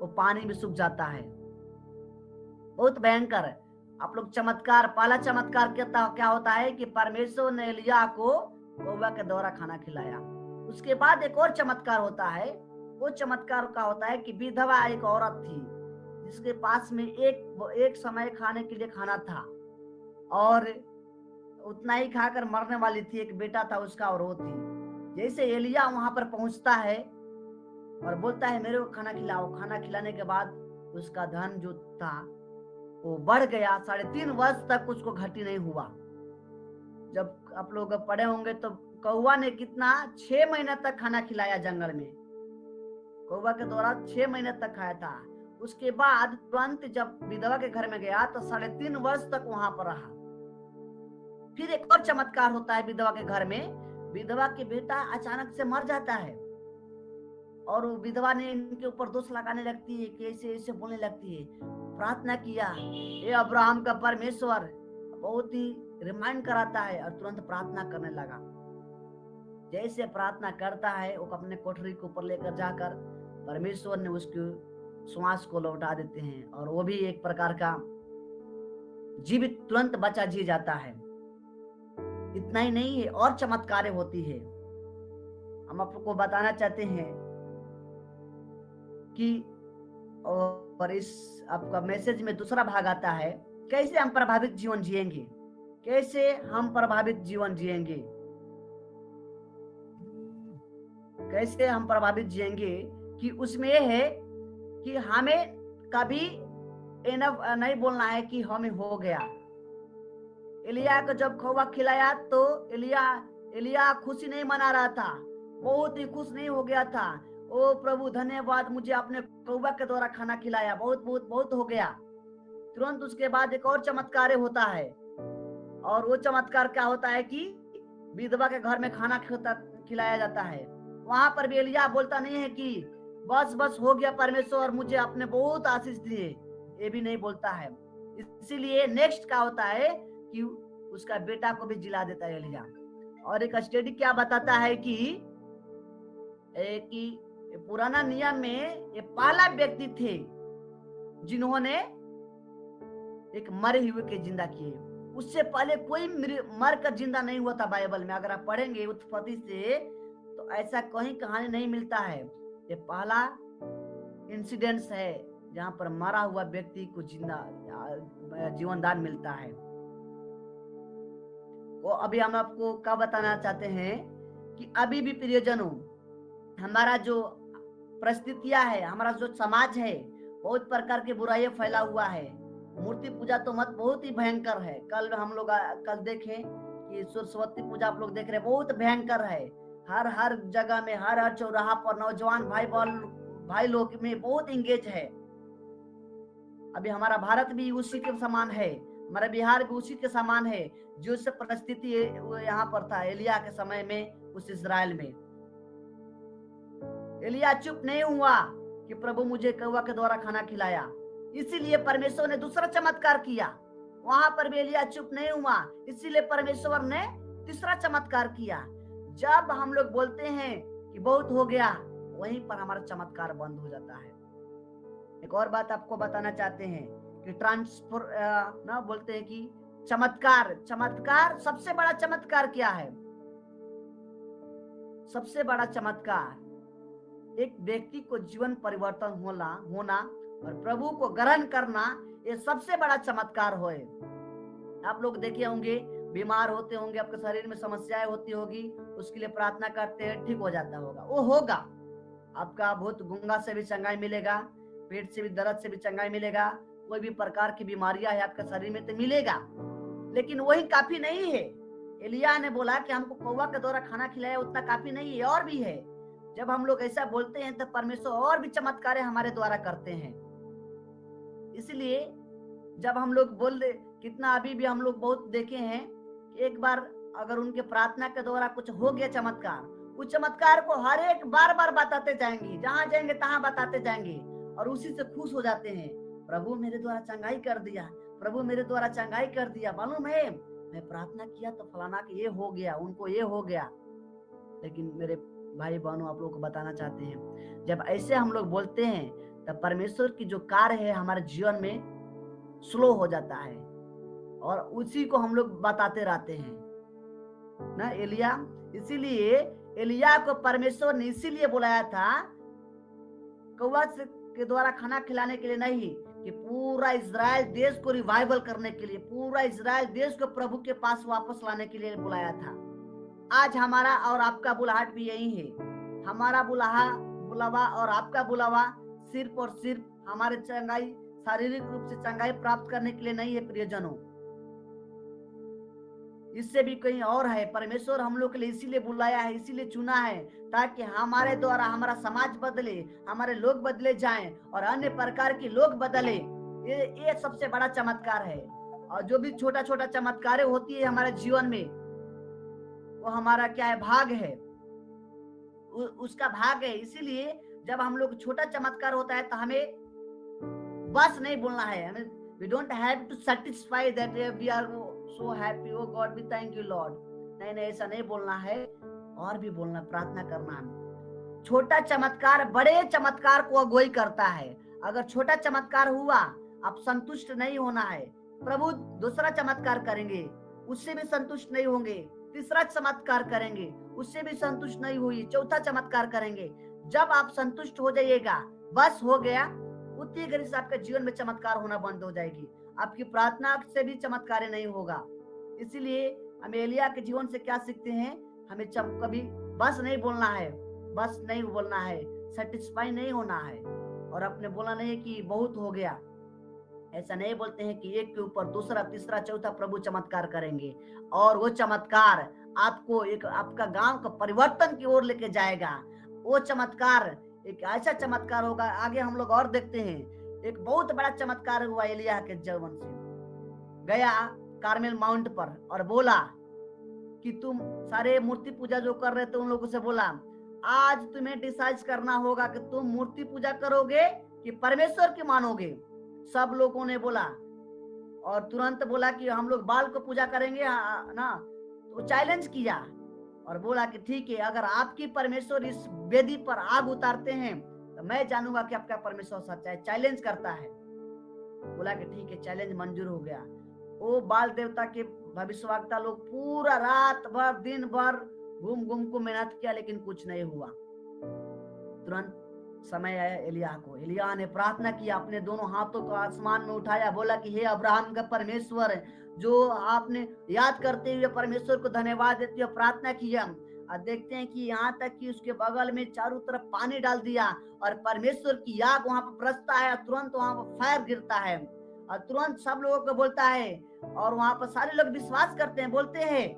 वो पानी भी सूख जाता है। बहुत भयंकर है। आप लोग चमत्कार, पहला चमत्कार क्या होता है कि परमेश्वर ने एलिया को कौवा के द्वारा खाना खिलाया। उसके बाद एक और चमत्कार होता है। वो चमत्कार का होता है कि विधवा एक औरत थी जिसके पास में एक समय खाने के लिए खाना था और उतना ही खाकर मरने वाली थी। एक बेटा था उसका और वो थी। जैसे एलिया वहां पर पहुंचता है और बोलता है मेरे को खाना खिलाओ, खाना खिलाने के बाद उसका धन जो था वो बढ़ गया। 3.5 वर्ष तक उसको घटी नहीं हुआ। जब आप लोग पढ़े होंगे तो कौवा ने कितना 6 महीने तक खाना खिलाया जंगल में। कौवा के द्वारा 6 महीने तक खाया था। उसके बाद तुरंत जब विधवा के घर में गया तो 3.5 वर्ष तक वहां पर रहा। फिर एक और चमत्कार होता है विधवा के घर में। विधवा के बेटा अचानक से मर जाता है और वो विधवा ने इनके ऊपर दोष लगाने लगती है, कैसे ऐसे बोलने लगती है। प्रार्थना किया, ये अब्राहम का परमेश्वर, बहुत ही रिमाइंड कराता है और तुरंत प्रार्थना करने लगा। जैसे प्रार्थना करता है वो अपने कोठरी के ऊपर लेकर जाकर परमेश्वर ने उसके श्वास को लौटा देते हैं और वो भी एक प्रकार का जीवित तुरंत बचा जी जाता है। इतना ही नहीं है, और चमत्कारें होती है। हम आपको बताना चाहते हैं कि और इस आपका मैसेज में दूसरा भाग आता है, कैसे हम प्रभावित जीवन जिएंगे, कैसे हम प्रभावित जीवन जिएंगे, कैसे हम प्रभावित जिएंगे। कि उसमें यह है कि हमें कभी एनफ नहीं बोलना है कि हमें हो गया। एलिया को जब कौवा खिलाया तो एलिया खुशी नहीं मना रहा था, बहुत ही खुश नहीं हो गया था। ओ प्रभु धन्यवाद, मुझे आपने कौवा के द्वारा खाना खिलाया, बहुत बहुत बहुत हो गया। तुरंत उसके बाद एक और चमत्कार होता है और वो चमत्कार क्या होता है कि विधवा के घर में खाना खिलाया जाता है। वहां पर भी एलिया बोलता नहीं है कि बस बस हो गया परमेश्वर, मुझे आपने बहुत आशीष दिए, ये भी नहीं बोलता है। इसीलिए नेक्स्ट क्या होता है कि उसका बेटा को भी जिला देता है एलिया। और एक स्टडी क्या बताता है कि पुराना नियम में ये पहला व्यक्ति थे जिन्होंने एक मरे हुए के जिंदा किए। उससे पहले कोई मर कर जिंदा नहीं हुआ था बाइबल में। अगर आप पढ़ेंगे उत्पत्ति से तो ऐसा कहीं कहानी नहीं मिलता है। ये पहला इंसिडेंट्स है जहां पर मरा हुआ व्यक्ति को जीवन दान मिलता है। वो अभी हम आपको क्या बताना चाहते हैं कि अभी भी प्रियजनों, हमारा जो परिस्थितियां है, हमारा जो समाज है, बहुत प्रकार के बुराइयां फैला हुआ है। मूर्ति पूजा तो मत बहुत ही भयंकर है। कल हम लोग कल देखें कि सरस्वती पूजा आप लोग देख रहे हैं, बहुत भयंकर है। हर जगह में, हर चौराहा पर नौजवान भाई लोग में बहुत इंगेज है। अभी हमारा भारत भी उसी के समान है, हमारा बिहार भी उसी के समान है जो से परिस्थिति यहाँ पर था एलिया के समय में उस इजराइल में। एलिया चुप नहीं हुआ कि प्रभु मुझे कौवा के द्वारा खाना खिलाया, इसीलिए परमेश्वर ने दूसरा चमत्कार किया। वहां पर भी एलिया चुप नहीं हुआ, इसीलिए परमेश्वर ने तीसरा चमत्कार किया। जब हम लोग बोलते हैं कि बहुत हो गया, वहीं पर हमारा चमत्कार बंद हो जाता है। एक और बात आपको बताना चाहते हैं कि ट्रांसफर ना बोलते हैं कि चमत्कार सबसे बड़ा चमत्कार क्या है? सबसे बड़ा चमत्कार एक व्यक्ति को जीवन परिवर्तन होना और प्रभु को ग्रहण करना, ये सबसे बड़ा चमत्कार होए। आप लोग देखे होंगे, बीमार होते होंगे, आपके शरीर में समस्याएं होती होगी, उसके लिए प्रार्थना करते हैं, ठीक हो जाता होगा, वो होगा। आपका बहुत गूंगा से भी चंगाई मिलेगा, पेट से भी दर्द से भी चंगाई मिलेगा, कोई भी प्रकार की बीमारियां है आपके शरीर में तो मिलेगा। लेकिन वही काफी नहीं है। एलिया ने बोला कि हमको कौवा के द्वारा खाना खिलाया, उतना काफी नहीं है, और भी है। जब हम लोग ऐसा बोलते हैं तो परमेश्वर और भी चमत्कार हमारे द्वारा करते हैं। इसलिए जब हम लोग बोल दे, कितना अभी भी हम लोग बहुत देखे हैं कि एक बार अगर उनके प्रार्थना के द्वारा कुछ हो गया चमत्कार, उस चमत्कार को हर एक बार बताते जाएंगे, जहां जाएंगे तहां बताते जाएंगे और उसी से खुश हो जाते हैं। प्रभु मेरे द्वारा चंगाई कर दिया, प्रभु मेरे द्वारा चंगाई कर दिया, मालूम है मैं प्रार्थना किया तो फलाना के ये हो गया, उनको ये हो गया। लेकिन मेरे भाई बहनों, आप लोगों को बताना चाहते हैं, जब ऐसे हम लोग बोलते हैं तब परमेश्वर की जो कार्य है हमारे जीवन में स्लो हो जाता है और उसी को हम लोग बताते रहते हैं ना। एलिया, इसीलिए एलिया को परमेश्वर ने इसीलिए बुलाया था कौवा के द्वारा खाना खिलाने के लिए नहीं, कि पूरा इजराइल देश को रिवाइवल करने के लिए, पूरा इजराइल देश को प्रभु के पास वापस लाने के लिए बुलाया था। आज हमारा और आपका बुलाहट भी यही है। हमारा बुलावा और आपका बुलावा सिर्फ और सिर्फ हमारे चंगाई, शारीरिक रूप से चंगाई प्राप्त करने के लिए नहीं है प्रियजनों, इससे भी कहीं और है। परमेश्वर हम लोग के लिए इसीलिए बुलाया है, इसीलिए चुना है, ताकि हमारे द्वारा हमारा समाज बदले, हमारे लोग बदले जाएं और अन्य प्रकार के लोग बदले। ये सबसे बड़ा चमत्कार है। और जो भी छोटा छोटा चमत्कार होती है हमारे जीवन में, वो हमारा क्या है, भाग है, उसका भाग है। इसीलिए जब हम लोग छोटा चमत्कार होता है तो हमें बस नहीं बोलना है, हमें we don't have to satisfy that we are so happy, oh God we thank you Lord, नहीं, ऐसा नहीं बोलना है, और भी बोलना, प्रार्थना करना है। छोटा चमत्कार बड़े चमत्कार को अगुवाई करता है। अगर छोटा चमत्कार हुआ, आप संतुष्ट नहीं होना है, प्रभु दूसरा चमत्कार करेंगे, उससे भी संतुष्ट नहीं होंगे, तीसरा चमत्कार करेंगे, उससे भी संतुष्ट नहीं हुई, चौथा चमत्कार करेंगे। जब आप संतुष्ट हो जाइएगा, बस हो गया, उतनी देर से आपके जीवन में चमत्कार होना बंद हो जाएगी, आपकी प्रार्थना से भी चमत्कार नहीं होगा। इसीलिए हम एलिया के जीवन से क्या सीखते हैं, हमें कभी बस नहीं बोलना है, बस नहीं बोलना है, सेटिस्फाई नहीं होना है, और अपने बोला नहीं कि बहुत हो गया। ऐसा नहीं बोलते हैं कि एक के ऊपर दूसरा, तीसरा, चौथा प्रभु चमत्कार करेंगे, और वो चमत्कार आपको एक आपका गांव का परिवर्तन की ओर लेके जाएगा। वो चमत्कार एक ऐसा चमत्कार होगा, आगे हम लोग और देखते हैं। एक बहुत बड़ा चमत्कार हुआ एलिया के जीवन से। गया कार्मेल माउंट पर और बोला कि तुम सारे मूर्ति पूजा जो कर रहे थे उन लोगों से बोला, आज तुम्हें डिसाइड करना होगा कि तुम मूर्ति पूजा करोगे कि परमेश्वर की मानोगे। सब लोगों ने बोला, और तुरंत बोला कि हम लोग बाल को पूजा करेंगे ना। तो चैलेंज किया और बोला कि ठीक है, अगर आपकी परमेश्वर इस वेदी पर आग उतारते हैं तो मैं जानूंगा कि आपका परमेश्वर सच्चा है। चैलेंज करता है। बोला कि ठीक है, चैलेंज मंजूर हो गया। वो बाल देवता के भविष्यवक्ता लोग पूरा रात भर दिन भर घूम घूम को मेहनत किया, लेकिन कुछ नहीं हुआ। तुरंत समय आया एलिया को। एलिया ने प्रार्थना की, अपने दोनों हाथों को आसमान में उठाया, बोला कि हे अब्राहम का परमेश्वर, जो आपने याद करते हुए परमेश्वर को धन्यवाद देते हुए प्रार्थना किया। और देखते हैं कि यहाँ तक कि उसके बगल में चारों तरफ पानी डाल दिया और परमेश्वर की आग वहां पर बरसता है, तुरंत वहां पर फायर गिरता है और तुरंत सब लोगों को बोलता है, और वहां पर सारे लोग विश्वास करते हैं, बोलते हैं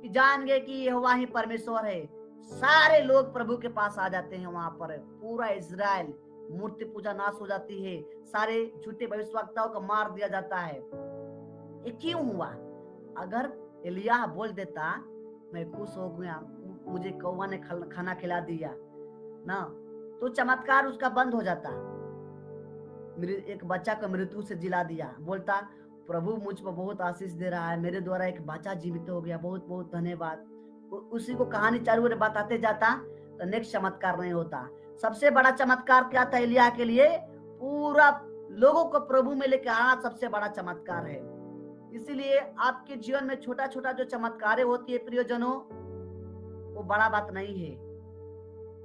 कि जान गए कि यहोवा ही परमेश्वर है। सारे लोग प्रभु के पास आ जाते हैं। वहां पर पूरा इजराइल, मूर्ति पूजा नाश हो जाती है, सारे झूठे भविष्यवक्ताओं को मार दिया जाता है। ये क्यों हुआ? अगर एलिय्याह बोल देता मैं खुश हो गया, मुझे कौवा ने खाना खिला दिया ना, तो चमत्कार उसका बंद हो जाता। एक बच्चा को मृत्यु से जिला दिया, बोलता प्रभु मुझ पर बहुत आशीष दे रहा है, मेरे द्वारा एक बच्चा जीवित हो गया, बहुत बहुत धन्यवाद। उसी को कहानी चारों ओर बताते जाता तो नेक्स्ट चमत्कार नहीं होता। सबसे बड़ा चमत्कार क्या था एलिय्याह के लिए? पूरा लोगों को प्रभु में लेकर आना सबसे बड़ा चमत्कार है। इसीलिए आपके जीवन में छोटा छोटा जो चमत्कारें होती है प्रियजनों, वो बड़ा बात नहीं है,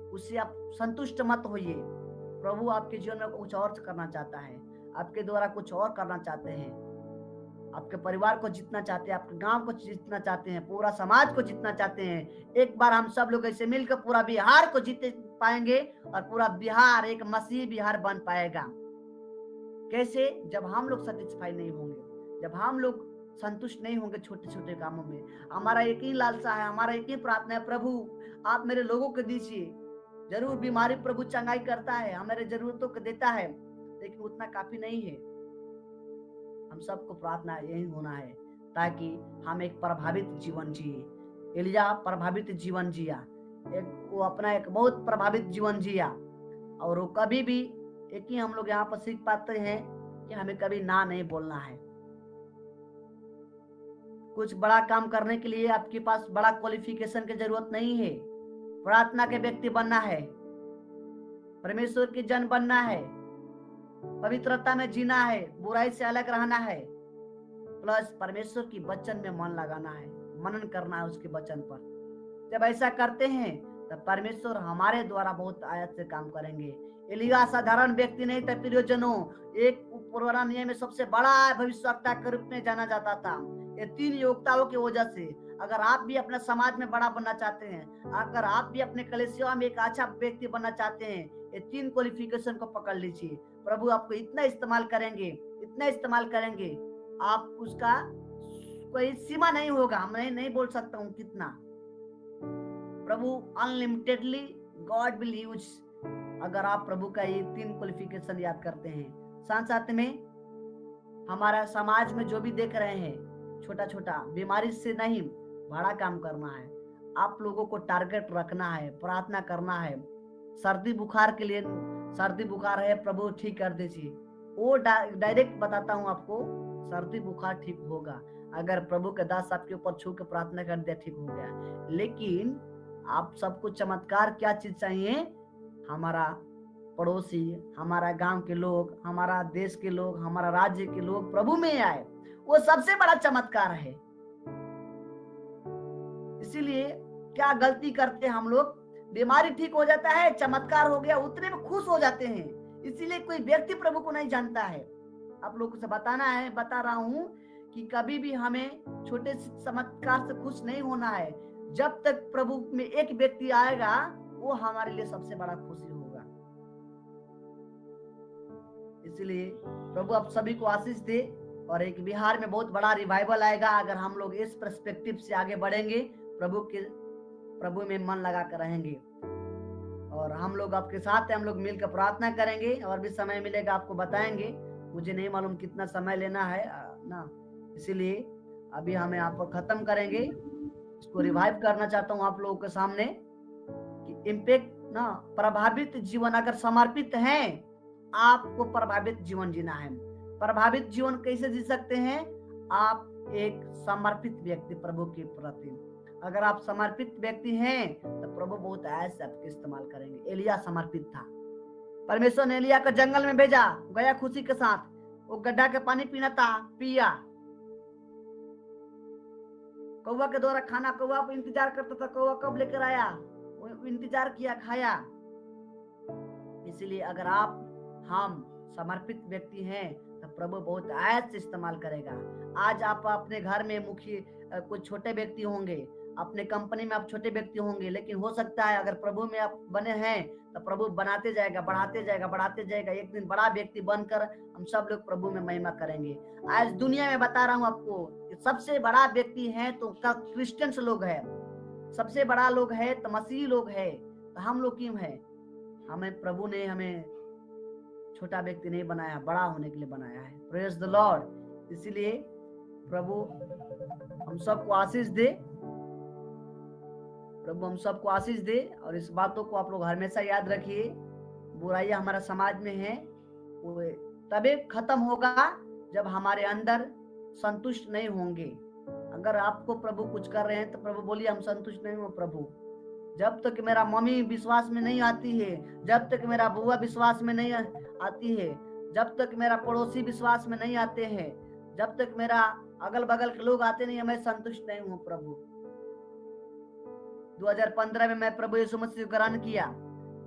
उससे आप संतुष्ट मत होइए। प्रभु आपके जीवन में कुछ और करना चाहता है, आपके द्वारा कुछ और करना चाहते हैं, आपके परिवार को जीतना चाहते हैं, आपके गांव को जीतना चाहते हैं, पूरा समाज को जीतना चाहते हैं। एक बार हम सब लोग ऐसे मिलकर पूरा बिहार को जीत पाएंगे और पूरा बिहार एक मसीह बिहार बन पाएगा। कैसे? जब हम लोग सेटिस्फाई नहीं होंगे, जब हम लोग संतुष्ट नहीं होंगे छोटे छोटे कामों में। हमारा एक ही लालसा है, हमारा एक ही प्रार्थना है, प्रभु आप मेरे लोगों को दीजिए। जरूर बीमारी प्रभु चंगाई करता है, हमारे जरूरतों को देता है, लेकिन उतना काफी नहीं है। हम सबको प्रार्थना यही होना है ताकि हम एक प्रभावित जीवन जिए। एलिय्याह प्रभावित जीवन जिया, वो अपना एक बहुत प्रभावित जीवन जिया, और वो कभी भी एक ही हम लोग यहाँ पर सीख पाते हैं कि हमें कभी ना नहीं बोलना है। कुछ बड़ा काम करने के लिए आपके पास बड़ा क्वालिफिकेशन की जरूरत नहीं है। प्रार्थना के व्यक्ति बनना है, परमेश्वर के जन बनना है, पवित्रता में जीना है, बुराई से अलग रहना है, प्लस परमेश्वर की वचन में मन लगाना है, मनन करना है उसके वचन पर। जब ऐसा करते हैं तब परमेश्वर हमारे द्वारा बहुत आयत से काम करेंगे। एलिय्याह साधारण व्यक्ति नहीं था प्रियजनों, एक पुराना नियम में सबसे बड़ा भविष्यवक्ता के रूप में जाना जाता था। ये 3 योग्यताओं की वजह से अगर आप भी अपने समाज में बड़ा बनना चाहते हैं, अगर आप भी अपने कलीसिया में एक अच्छा व्यक्ति बनना चाहते हैं, ये 3 क्वालिफिकेशन को पकड़ लीजिए। प्रभु आपको इतना इस्तेमाल करेंगे, इतना इस्तेमाल करेंगे, आप उसका कोई सीमा नहीं होगा। मैं नहीं बोल सकता हूँ कितना। प्रभु अनलिमिटेडली गॉड विल यूज, अगर आप प्रभु का ये 3 क्वालिफिकेशन याद करते हैं। साथ साथ में हमारा समाज में जो भी देख रहे हैं, छोटा छोटा बीमारी से नहीं, बड़ा काम करना है। आप लोगों को टारगेट रखना है, प्रार्थना करना है। सर्दी बुखार के लिए, सर्दी बुखार है प्रभु ठीक कर दीजिए, वो डायरेक्ट बताता हूँ आपको, सर्दी बुखार ठीक होगा अगर प्रभु के दास आपके ऊपर छू के प्रार्थना कर दिया, ठीक हो गया। लेकिन आप सबको चमत्कार क्या चीज चाहिए? हमारा पड़ोसी, हमारा गांव के लोग, हमारा देश के लोग, हमारा राज्य के लोग प्रभु में आए, वो सबसे बड़ा चमत्कार है। इसीलिए क्या गलती करते हैं हम लोग? बीमारी ठीक हो जाता है, चमत्कार हो गया, उतने में खुश हो जाते हैं। इसीलिए कोई व्यक्ति प्रभु को नहीं जानता है। आप लोगों से बता रहा हूं कि कभी भी हमें छोटे चमत्कार से खुश नहीं होना है। जब तक प्रभु में एक व्यक्ति आएगा, वो हमारे लिए सबसे बड़ा खुशी होगा। इसलिए प्रभु आप सभी को आशीष दे, और एक बिहार में बहुत बड़ा रिवाइवल आएगा अगर हम लोग इस पर्सपेक्टिव से आगे बढ़ेंगे, प्रभु में मन लगा कर रहेंगे। और हम लोग आपके साथ हैं, हम लोग मिलकर प्रार्थना करेंगे, और भी समय मिलेगा आपको बताएंगे। मुझे नहीं मालूम कितना समय लेना है ना, इसीलिए अभी हम यहाँ पर खत्म करेंगे। इसको रिवाइव करना चाहता हूँ आप लोगों के सामने कि इम्पैक्ट ना, प्रभावित जीवन अगर समर्पित हैं, आपको प्रभावित जीवन जीना है। प्रभावित जीवन कैसे जी सकते हैं? आप एक समर्पित व्यक्ति प्रभु के प्रति, अगर आप समर्पित व्यक्ति हैं तो प्रभु बहुत ऐसे आपके इस्तेमाल करेंगे। एलिय्याह समर्पित था, परमेश्वर ने एलिय्याह को जंगल में भेजा, गया खुशी के साथ, वो गड्ढा के पानी पीना था, पिया। कौवा के द्वारा खाना, कौवा इंतजार करता था, कौवा कब लेकर आया, वो इंतजार किया, खाया। इसीलिए अगर हम समर्पित व्यक्ति हैं तो प्रभु बहुत आयत से इस्तेमाल करेगा। आज आप अपने घर में कुछ छोटे व्यक्ति होंगे, अपने कंपनी में आप छोटे व्यक्ति होंगे, लेकिन हो सकता है अगर प्रभु में आप बने हैं तो प्रभु बनाते जाएगा, बढ़ाते जाएगा। एक दिन बड़ा व्यक्ति बनकर हम सब लोग प्रभु में महिमा करेंगे। आज दुनिया में बता रहा हूं आपको कि सबसे बड़ा व्यक्ति है तो क्रिश्चियंस लोग है, सबसे बड़ा लोग है तो मसीही लोग है। तो हम लोग क्यों है? हमें प्रभु ने हमें छोटा व्यक्ति नहीं बनाया, बड़ा होने के लिए बनाया है। Praise the Lord. इसीलिए प्रभु हम सबको आशीष दे, प्रभु हम सबको आशीष दे। और इस बातों को आप लोग हमेशा याद रखिए, बुराइयां हमारे समाज में है वो तभी खत्म होगा जब हमारे अंदर संतुष्ट नहीं होंगे। अगर आपको प्रभु कुछ कर रहे हैं तो प्रभु बोलिए हम संतुष्ट नहीं हो प्रभु। जब तक मेरा मम्मी विश्वास में नहीं आती है, जब तक मेरा बुआ विश्वास में नहीं आती है, जब तक मेरा पड़ोसी विश्वास में नहीं आते हैं, जब तक मेरा अगल बगल के लोग आते नहीं, मैं संतुष्ट नहीं हूँ प्रभु। 2015 में मैं प्रभु यीशु मसीह को ग्रहण किया।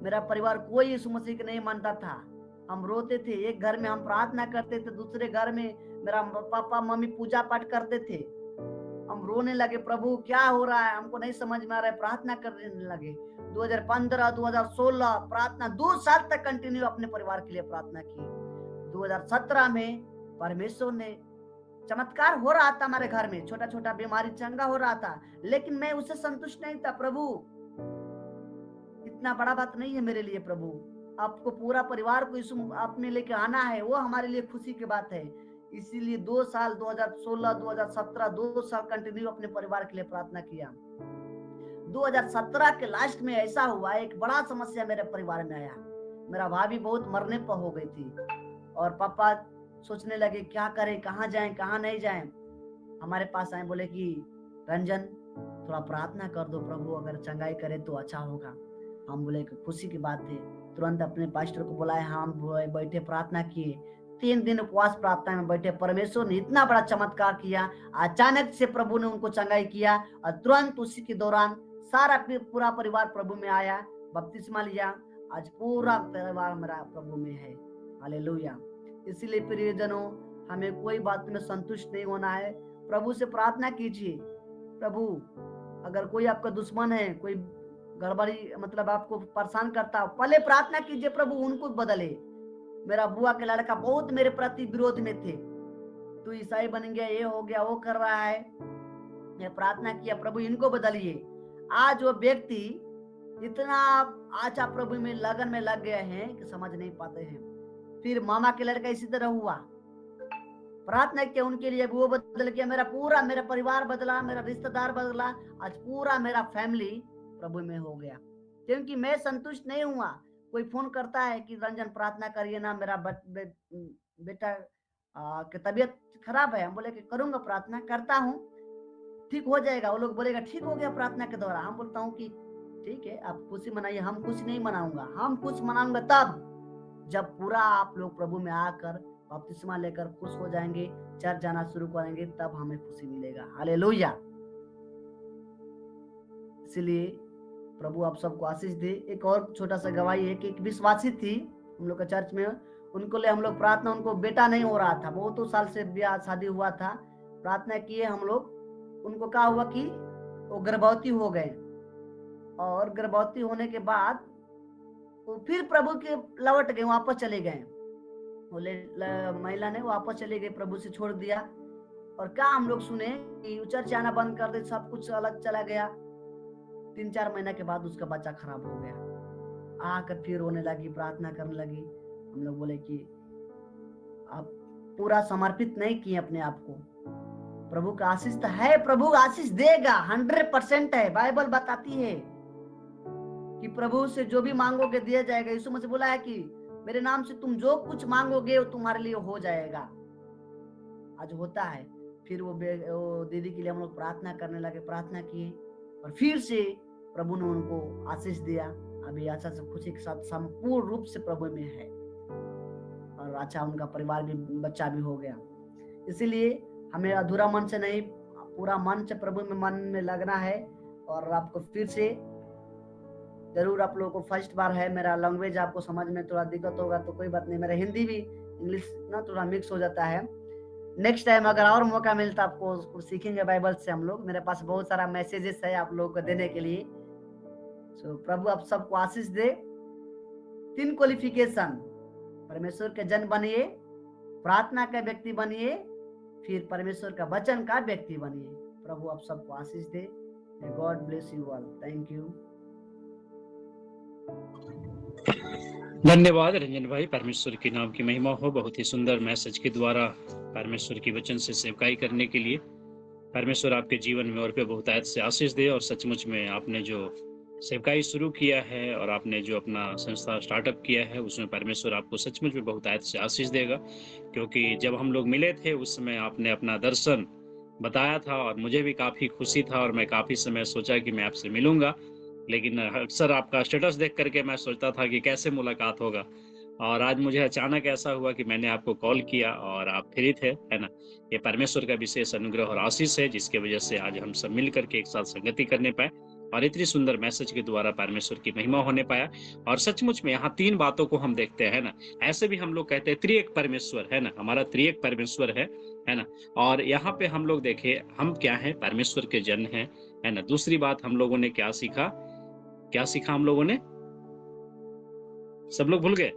मेरा परिवार कोई यीशु मसीह को नहीं मानता था। हम रोते थे, एक घर में हम प्रार्थना करते थे, दूसरे घर में मेरा पापा मम्मी पूजा पाठ करते थे। हम रोने लगे, प्रभु क्या हो रहा है, हमको नहीं समझ में आ रहा है, प्रार्थना करने लगे। 2015 2016 प्रार्थना 2 साल तक कंटिन्यू अपने परिवार के लिए प्रार्थना की। 2017 में परमेश्वर ने चमत्कार हो रहा था हमारे घर में, छोटा छोटा बीमारी चंगा हो रहा था, लेकिन मैं उससे संतुष्ट नहीं था। प्रभु इतना बड़ा बात नहीं है मेरे लिए, प्रभु आपको पूरा परिवार को यीशु आप में लेके आना है, वो हमारे लिए खुशी की बात है। इसीलिए 2 साल 2016 2017 2 साल कंटिन्यू अपने परिवार के लिए प्रार्थना किया। 2017 के लास्ट में ऐसा हुआ, एक बड़ा समस्या मेरे परिवार में आया। मेरा भाभी बहुत मरने पर हो गई थी और पापा सोचने लगे क्या करें, कहाँ जाएं कहाँ नहीं जाएं। हमारे पास आए, बोले कि रंजन थोड़ा प्रार्थना कर दो, प्रभु अगर चंगाई करे तो अच्छा होगा। हम बोले कि खुशी की बात है, तुरंत अपने पास्टर को बुलाए, हम बैठे प्रार्थना किए। 3 दिन उपवास प्रार्थना में बैठे। परमेश्वर ने इतना बड़ा चमत्कार किया, अचानक से प्रभु ने उनको चंगाई किया और तुरंत उसी के दौरान पूरा परिवार प्रभु में आया, बपतिस्मा लिया। आज पूरा परिवार मेरा प्रभु में है। हालेलुया। इसीलिए प्रियजनों, हमें कोई बात में संतुष्ट नहीं होना है। प्रभु से प्रार्थना कीजिए। प्रभु अगर कोई आपका दुश्मन है, कोई गड़बड़ी मतलब आपको परेशान करता, पहले प्रार्थना कीजिए प्रभु उनको बदले। मेरा बुआ के लड़का बहुत मेरे प्रति विरोध में थे, तू ईसाई बन गया, ये हो गया, वो कर रहा है। मैं प्रार्थना किया, प्रभु इनको बदलिए। आज वो व्यक्ति इतना आचा प्रभु में लगन में लग गए हैं कि समझ नहीं पाते हैं। फिर मामा के लड़का इसी तरह हुआ, प्रार्थना किया उनके लिए, वो बदल गया। मेरा परिवार बदला, मेरा रिश्तेदार बदला। आज पूरा मेरा फैमिली प्रभु में हो गया, क्योंकि मैं संतुष्ट नहीं हुआ। कोई फोन करता है कि रंजन प्रार्थना करिए ना, मेरा बेटा की तबीयत खराब है। हम बोले कि करूंगा, प्रार्थना करता हूँ, ठीक हो जाएगा। वो लोग बोलेगा ठीक हो गया प्रार्थना के द्वारा। हम बोलता हूँ कि ठीक है, आप खुशी मनाइए, हम खुशी नहीं मनाऊंगा। हम खुश मनाऊंगा तब जब पूरा आप लोग प्रभु में आकर बपतिस्मा लेकर खुश हो जाएंगे, चर्च जाना शुरू करेंगे, तब हमें खुशी मिलेगा। हालेलुया। इसलिए प्रभु आप सबको आशीष दे। एक और छोटा सा गवाही है कि एक विश्वासी थी हम लोग का चर्च में, उनको ले हम लोग प्रार्थना, उनको बेटा नहीं हो रहा था, बहुत साल से ब्याह शादी हुआ था, प्रार्थना किए हम लोग। उनको क्या हुआ कि वो गर्भवती हो गए, और गर्भवती होने के बाद वो फिर प्रभु के लौट गए, वापस चले गए। महिला ने वापस चले गए, प्रभु से छोड़ दिया। और क्या हम लोग सुने कि चर्च आना बंद कर दे, सब कुछ अलग चला गया। 3-4 महीना के बाद उसका बच्चा खराब हो गया। आकर फिर रोने लगी, प्रार्थना करने लगी। हम लोग बोले कि आप पूरा समर्पित नहीं किए अपने आप को। प्रभु का आशीष तो है, प्रभु आशीष देगा, 100% है। बाइबल बताती है कि प्रभु से जो भी मांगोगे दिया जाएगा। यीशु मसीह बोला है कि मेरे नाम से तुम जो कुछ मांगोगे वो तुम्हारे लिए हो जाएगा। आज होता है। फिर वो दीदी के लिए हम लोग प्रार्थना करने लगे, प्रार्थना किए और फिर से प्रभु ने उनको आशीष दिया। अभी अच्छा से खुशी के साथ संपूर्ण रूप से प्रभु में है, और अच्छा उनका परिवार भी, बच्चा भी हो गया। इसीलिए हमें अधूरा मन से नहीं, पूरा मन से प्रभु में, मन में लगना है। और आपको फिर से जरूर आप लोगों को फर्स्ट बार है, मेरा लैंग्वेज आपको समझ में थोड़ा दिक्कत होगा तो कोई बात नहीं, मेरा हिंदी भी इंग्लिश ना थोड़ा मिक्स हो जाता है। नेक्स्ट टाइम अगर और मौका मिलता आपको उसको सीखेंगे बाइबल से हम लोग। मेरे पास बहुत सारा मैसेजेस है आप लोगों को देने के लिए। सो प्रभु आप सबको आशीष दे। 3 क्वालिफिकेशन, परमेश्वर के जन बनिए, प्रार्थना का व्यक्ति बनिए, फिर परमेश्वर का वचन का व्यक्ति बनिए। प्रभु आप सबको आशीष दे। God bless you all. Thank you. धन्यवाद रंजन भाई, परमेश्वर के नाम की महिमा हो। बहुत ही सुंदर मैसेज के द्वारा परमेश्वर की वचन से सेवकाई करने के लिए परमेश्वर आपके जीवन में और पे बहुतायत से आशीष दे। और सचमुच में आपने जो सेवकाई शुरू किया है और आपने जो अपना संस्था स्टार्टअप किया है उसमें परमेश्वर आपको सचमुच में बहुतायत से आशीष देगा। क्योंकि जब हम लोग मिले थे उस समय आपने अपना दर्शन बताया था और मुझे भी काफ़ी खुशी था और मैं काफ़ी समय सोचा कि मैं आपसे मिलूंगा, लेकिन अक्सर आपका स्टेटस देख करके मैं सोचता था कि कैसे मुलाकात होगा। और आज मुझे अचानक ऐसा हुआ कि मैंने आपको कॉल किया और आप फ्री थे, है ना। ये परमेश्वर का विशेष अनुग्रह और आशीष है जिसके वजह से आज हम सब मिल करके एक साथ संगति करने पाए और इतनी सुंदर मैसेज के द्वारा परमेश्वर की महिमा होने पाया। और सचमुच में यहाँ 3 बातों को हम देखते हैं, ना। ऐसे भी हम लोग कहते हैं त्रिएक परमेश्वर, है ना, हमारा त्रिएक परमेश्वर है ना। और यहाँ पे हम लोग देखे हम क्या है, परमेश्वर के जन हैं, है ना। दूसरी बात हम लोगों ने क्या सीखा हम लोगों ने, सब लोग भूल गए।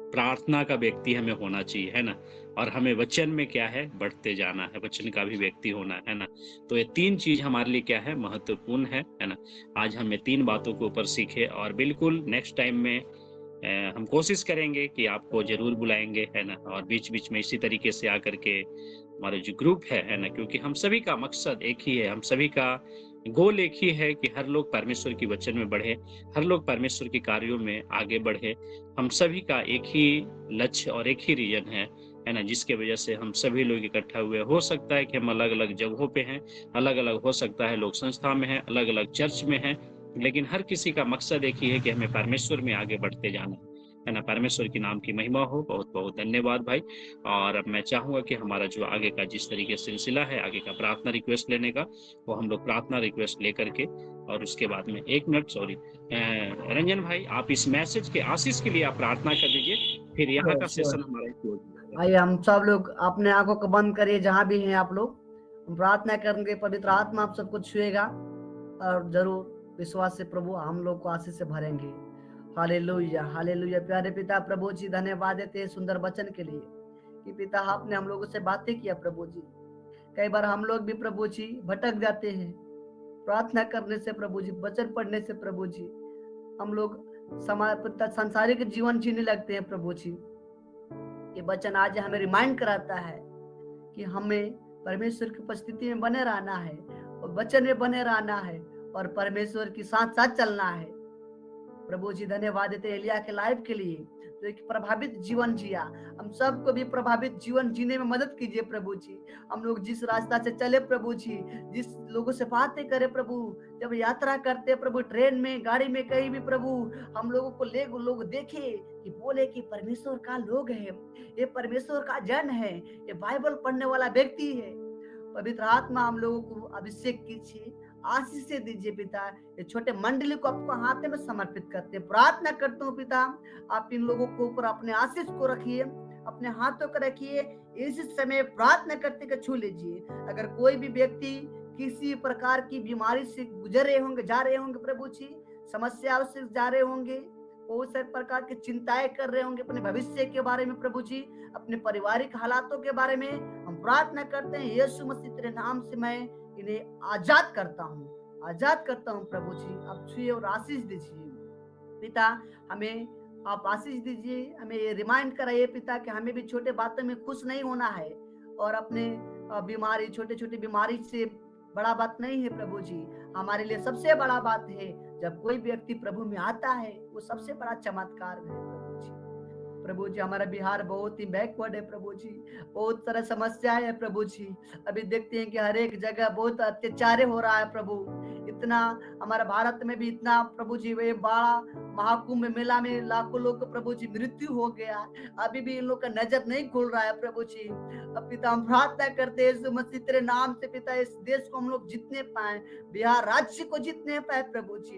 प्रार्थना का व्यक्ति हमें होना चाहिए, है ना। और हमें वचन में क्या है, बढ़ते जाना है, वचन का भी व्यक्ति होना है ना। तो ये 3 चीज हमारे लिए क्या है, महत्वपूर्ण है ना। आज हमें 3 बातों के ऊपर सीखे और बिल्कुल नेक्स्ट टाइम में हम कोशिश करेंगे कि आपको जरूर बुलाएंगे, है ना। और बीच बीच में इसी तरीके से आकर के हमारे जो ग्रुप है ना, क्योंकि हम सभी का मकसद एक ही है, हम सभी का गोल एक ही है कि हर लोग परमेश्वर की वचन में बढ़े, हर लोग परमेश्वर के कार्यों में आगे बढ़े। हम सभी का एक ही लक्ष्य और एक ही रीजन है ना, जिसके वजह से हम सभी लोग इकट्ठा हुए। हो सकता है कि हम अलग अलग जगहों पे हैं, अलग अलग हो सकता है लोग संस्था में हैं, अलग अलग चर्च में हैं, लेकिन हर किसी का मकसद एक ही है कि हमें परमेश्वर में आगे बढ़ते जाना है ना। परमेश्वर के नाम की महिमा हो। बहुत बहुत धन्यवाद भाई। और अब मैं चाहूंगा कि हमारा जो आगे का जिस तरीके से सिलसिला है आगे का प्रार्थना रिक्वेस्ट लेने का, वो हम लोग प्रार्थना रिक्वेस्ट लेकर के और उसके बाद में 1 मिनट, सॉरी रंजन भाई, आप इस मैसेज के आशीष के लिए आप प्रार्थना कर दीजिए, फिर यहाँ का सेशन हमारा क्लोज हो जाएगा। आइए हम सब लोग अपने आंखों को बंद करिए, जहां भी हैं आप लोग। हम प्रार्थना करेंगे, पवित्र आत्मा आप सबको छुएगा और जरूर विश्वास से प्रभु हम लोग को आशीष से भरेंगे। Hallelujah, hallelujah. प्यारे पिता प्रभु जी, धन्यवाद देते हैं सुंदर वचन के लिए कि पिता आपने हम लोगों से बातें किया प्रभु जी। कई बार हम लोग भी प्रभु जी भटक जाते हैं प्रार्थना करने से प्रभु जी, वचन पढ़ने से प्रभु जी। हम लोग सांसारिक जीवन जीने लगते हैं प्रभु जी। ये वचन आज हमें रिमाइंड कराता है कि हमें परमेश्वर की उपस्थिति में बने रहना है और वचन में बने रहना है और परमेश्वर के साथ साथ चलना है। प्रभु जी धन्यवाद देते हैं एलिया के लाइफ के लिए, जो एक प्रभावित जीवन जिया। हम सबको भी प्रभावित जीवन जीने में मदद कीजिए प्रभु जी। हम लोग जिस रास्ता से चले प्रभु जी, जिस लोगों से बातें करें प्रभु, जब यात्रा करते प्रभु, ट्रेन में, गाड़ी में, कहीं भी प्रभु, हम लोगों को लोग देखे कि बोले कि परमेश्वर का लोग है, ये परमेश्वर का जन है, ये बाइबल पढ़ने वाला व्यक्ति है। पवित्र आत्मा हम लोगों को अभिषेक कीजिए, आशीष से दीजिए पिता। ये छोटे मंडली को आपको हाथ में समर्पित करते हैं। प्रार्थना करता हूँ पिता, आप इन लोगों के ऊपर अपने आशीष को रखिए, अपने हाथों को रखिए। इस समय प्रार्थना करते छू लीजिए। अगर कोई भी व्यक्ति किसी प्रकार की बीमारी से गुजर रहे होंगे, जा रहे होंगे प्रभु जी, समस्याओं से जा रहे होंगे, बहुत सारे प्रकार की चिंताएं कर रहे होंगे अपने भविष्य के बारे में प्रभु जी, अपने पारिवारिक हालातों के बारे में, हम प्रार्थना करते हैं यीशु मसीह तेरे नाम से मैं इन्हें आजाद करता हूँ प्रभु जी। आप छुए और आशीष दीजिए पिता, हमें आप आशीष दीजिए। हमें ये रिमाइंड कराइए पिता कि हमें भी छोटे बातों में खुश नहीं होना है और अपने बीमारी, छोटे छोटे बीमारी से बड़ा बात नहीं है प्रभु जी। हमारे लिए सबसे बड़ा बात है जब कोई व्यक्ति प्रभु में आता है, वो सबसे बड़ा चमत्कार है प्रभु जी। प्रभु जी हमारा बिहार बहुत ही बैकवर्ड है प्रभु जी, बहुत सारा समस्या है प्रभु जी। अभी देखते हैं कि हर एक जगह बहुत अत्याचार हो रहा है प्रभु। इतना हमारा भारत में भी इतना प्रभु जी, वे बड़ा महाकुंभ मेला में लाखों लोग प्रभु जी मृत्यु हो गया, अभी भी इन लोग का नजर नहीं खुल रहा है प्रभु जी। अब पिता हम प्रार्थना करते हैं यीशु मसीह तेरे नाम से पिता, इस देश को हम लोग जीतने पाए, बिहार राज्य को जीतने पाए प्रभु जी।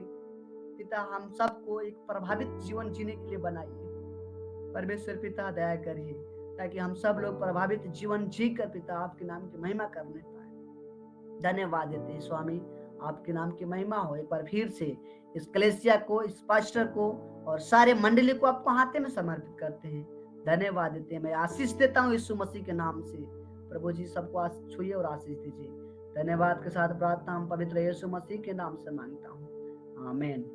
पिता हम सबको एक प्रभावित जीवन जीने के लिए बनाइए। परमेश्वर पिता दया करिए ताकि हम सब लोग प्रभावित जीवन जी कर पिता आपके नाम की महिमा करने पाए। धन्यवाद देते हैं स्वामी, आपके नाम की महिमा हो। एक बार फिर से इस कलेसिया को, इस पास्टर को और सारे मंडली को आपको हाथे में समर्पित करते हैं। धन्यवाद देते हैं। मैं आशीष देता हूँ यीशु मसीह के नाम से। प्रभु जी सबको छुइए और आशीष दीजिए। धन्यवाद के साथ प्रार्थना हम पवित्र यीशु मसीह के नाम से मांगता हूँ, आमीन।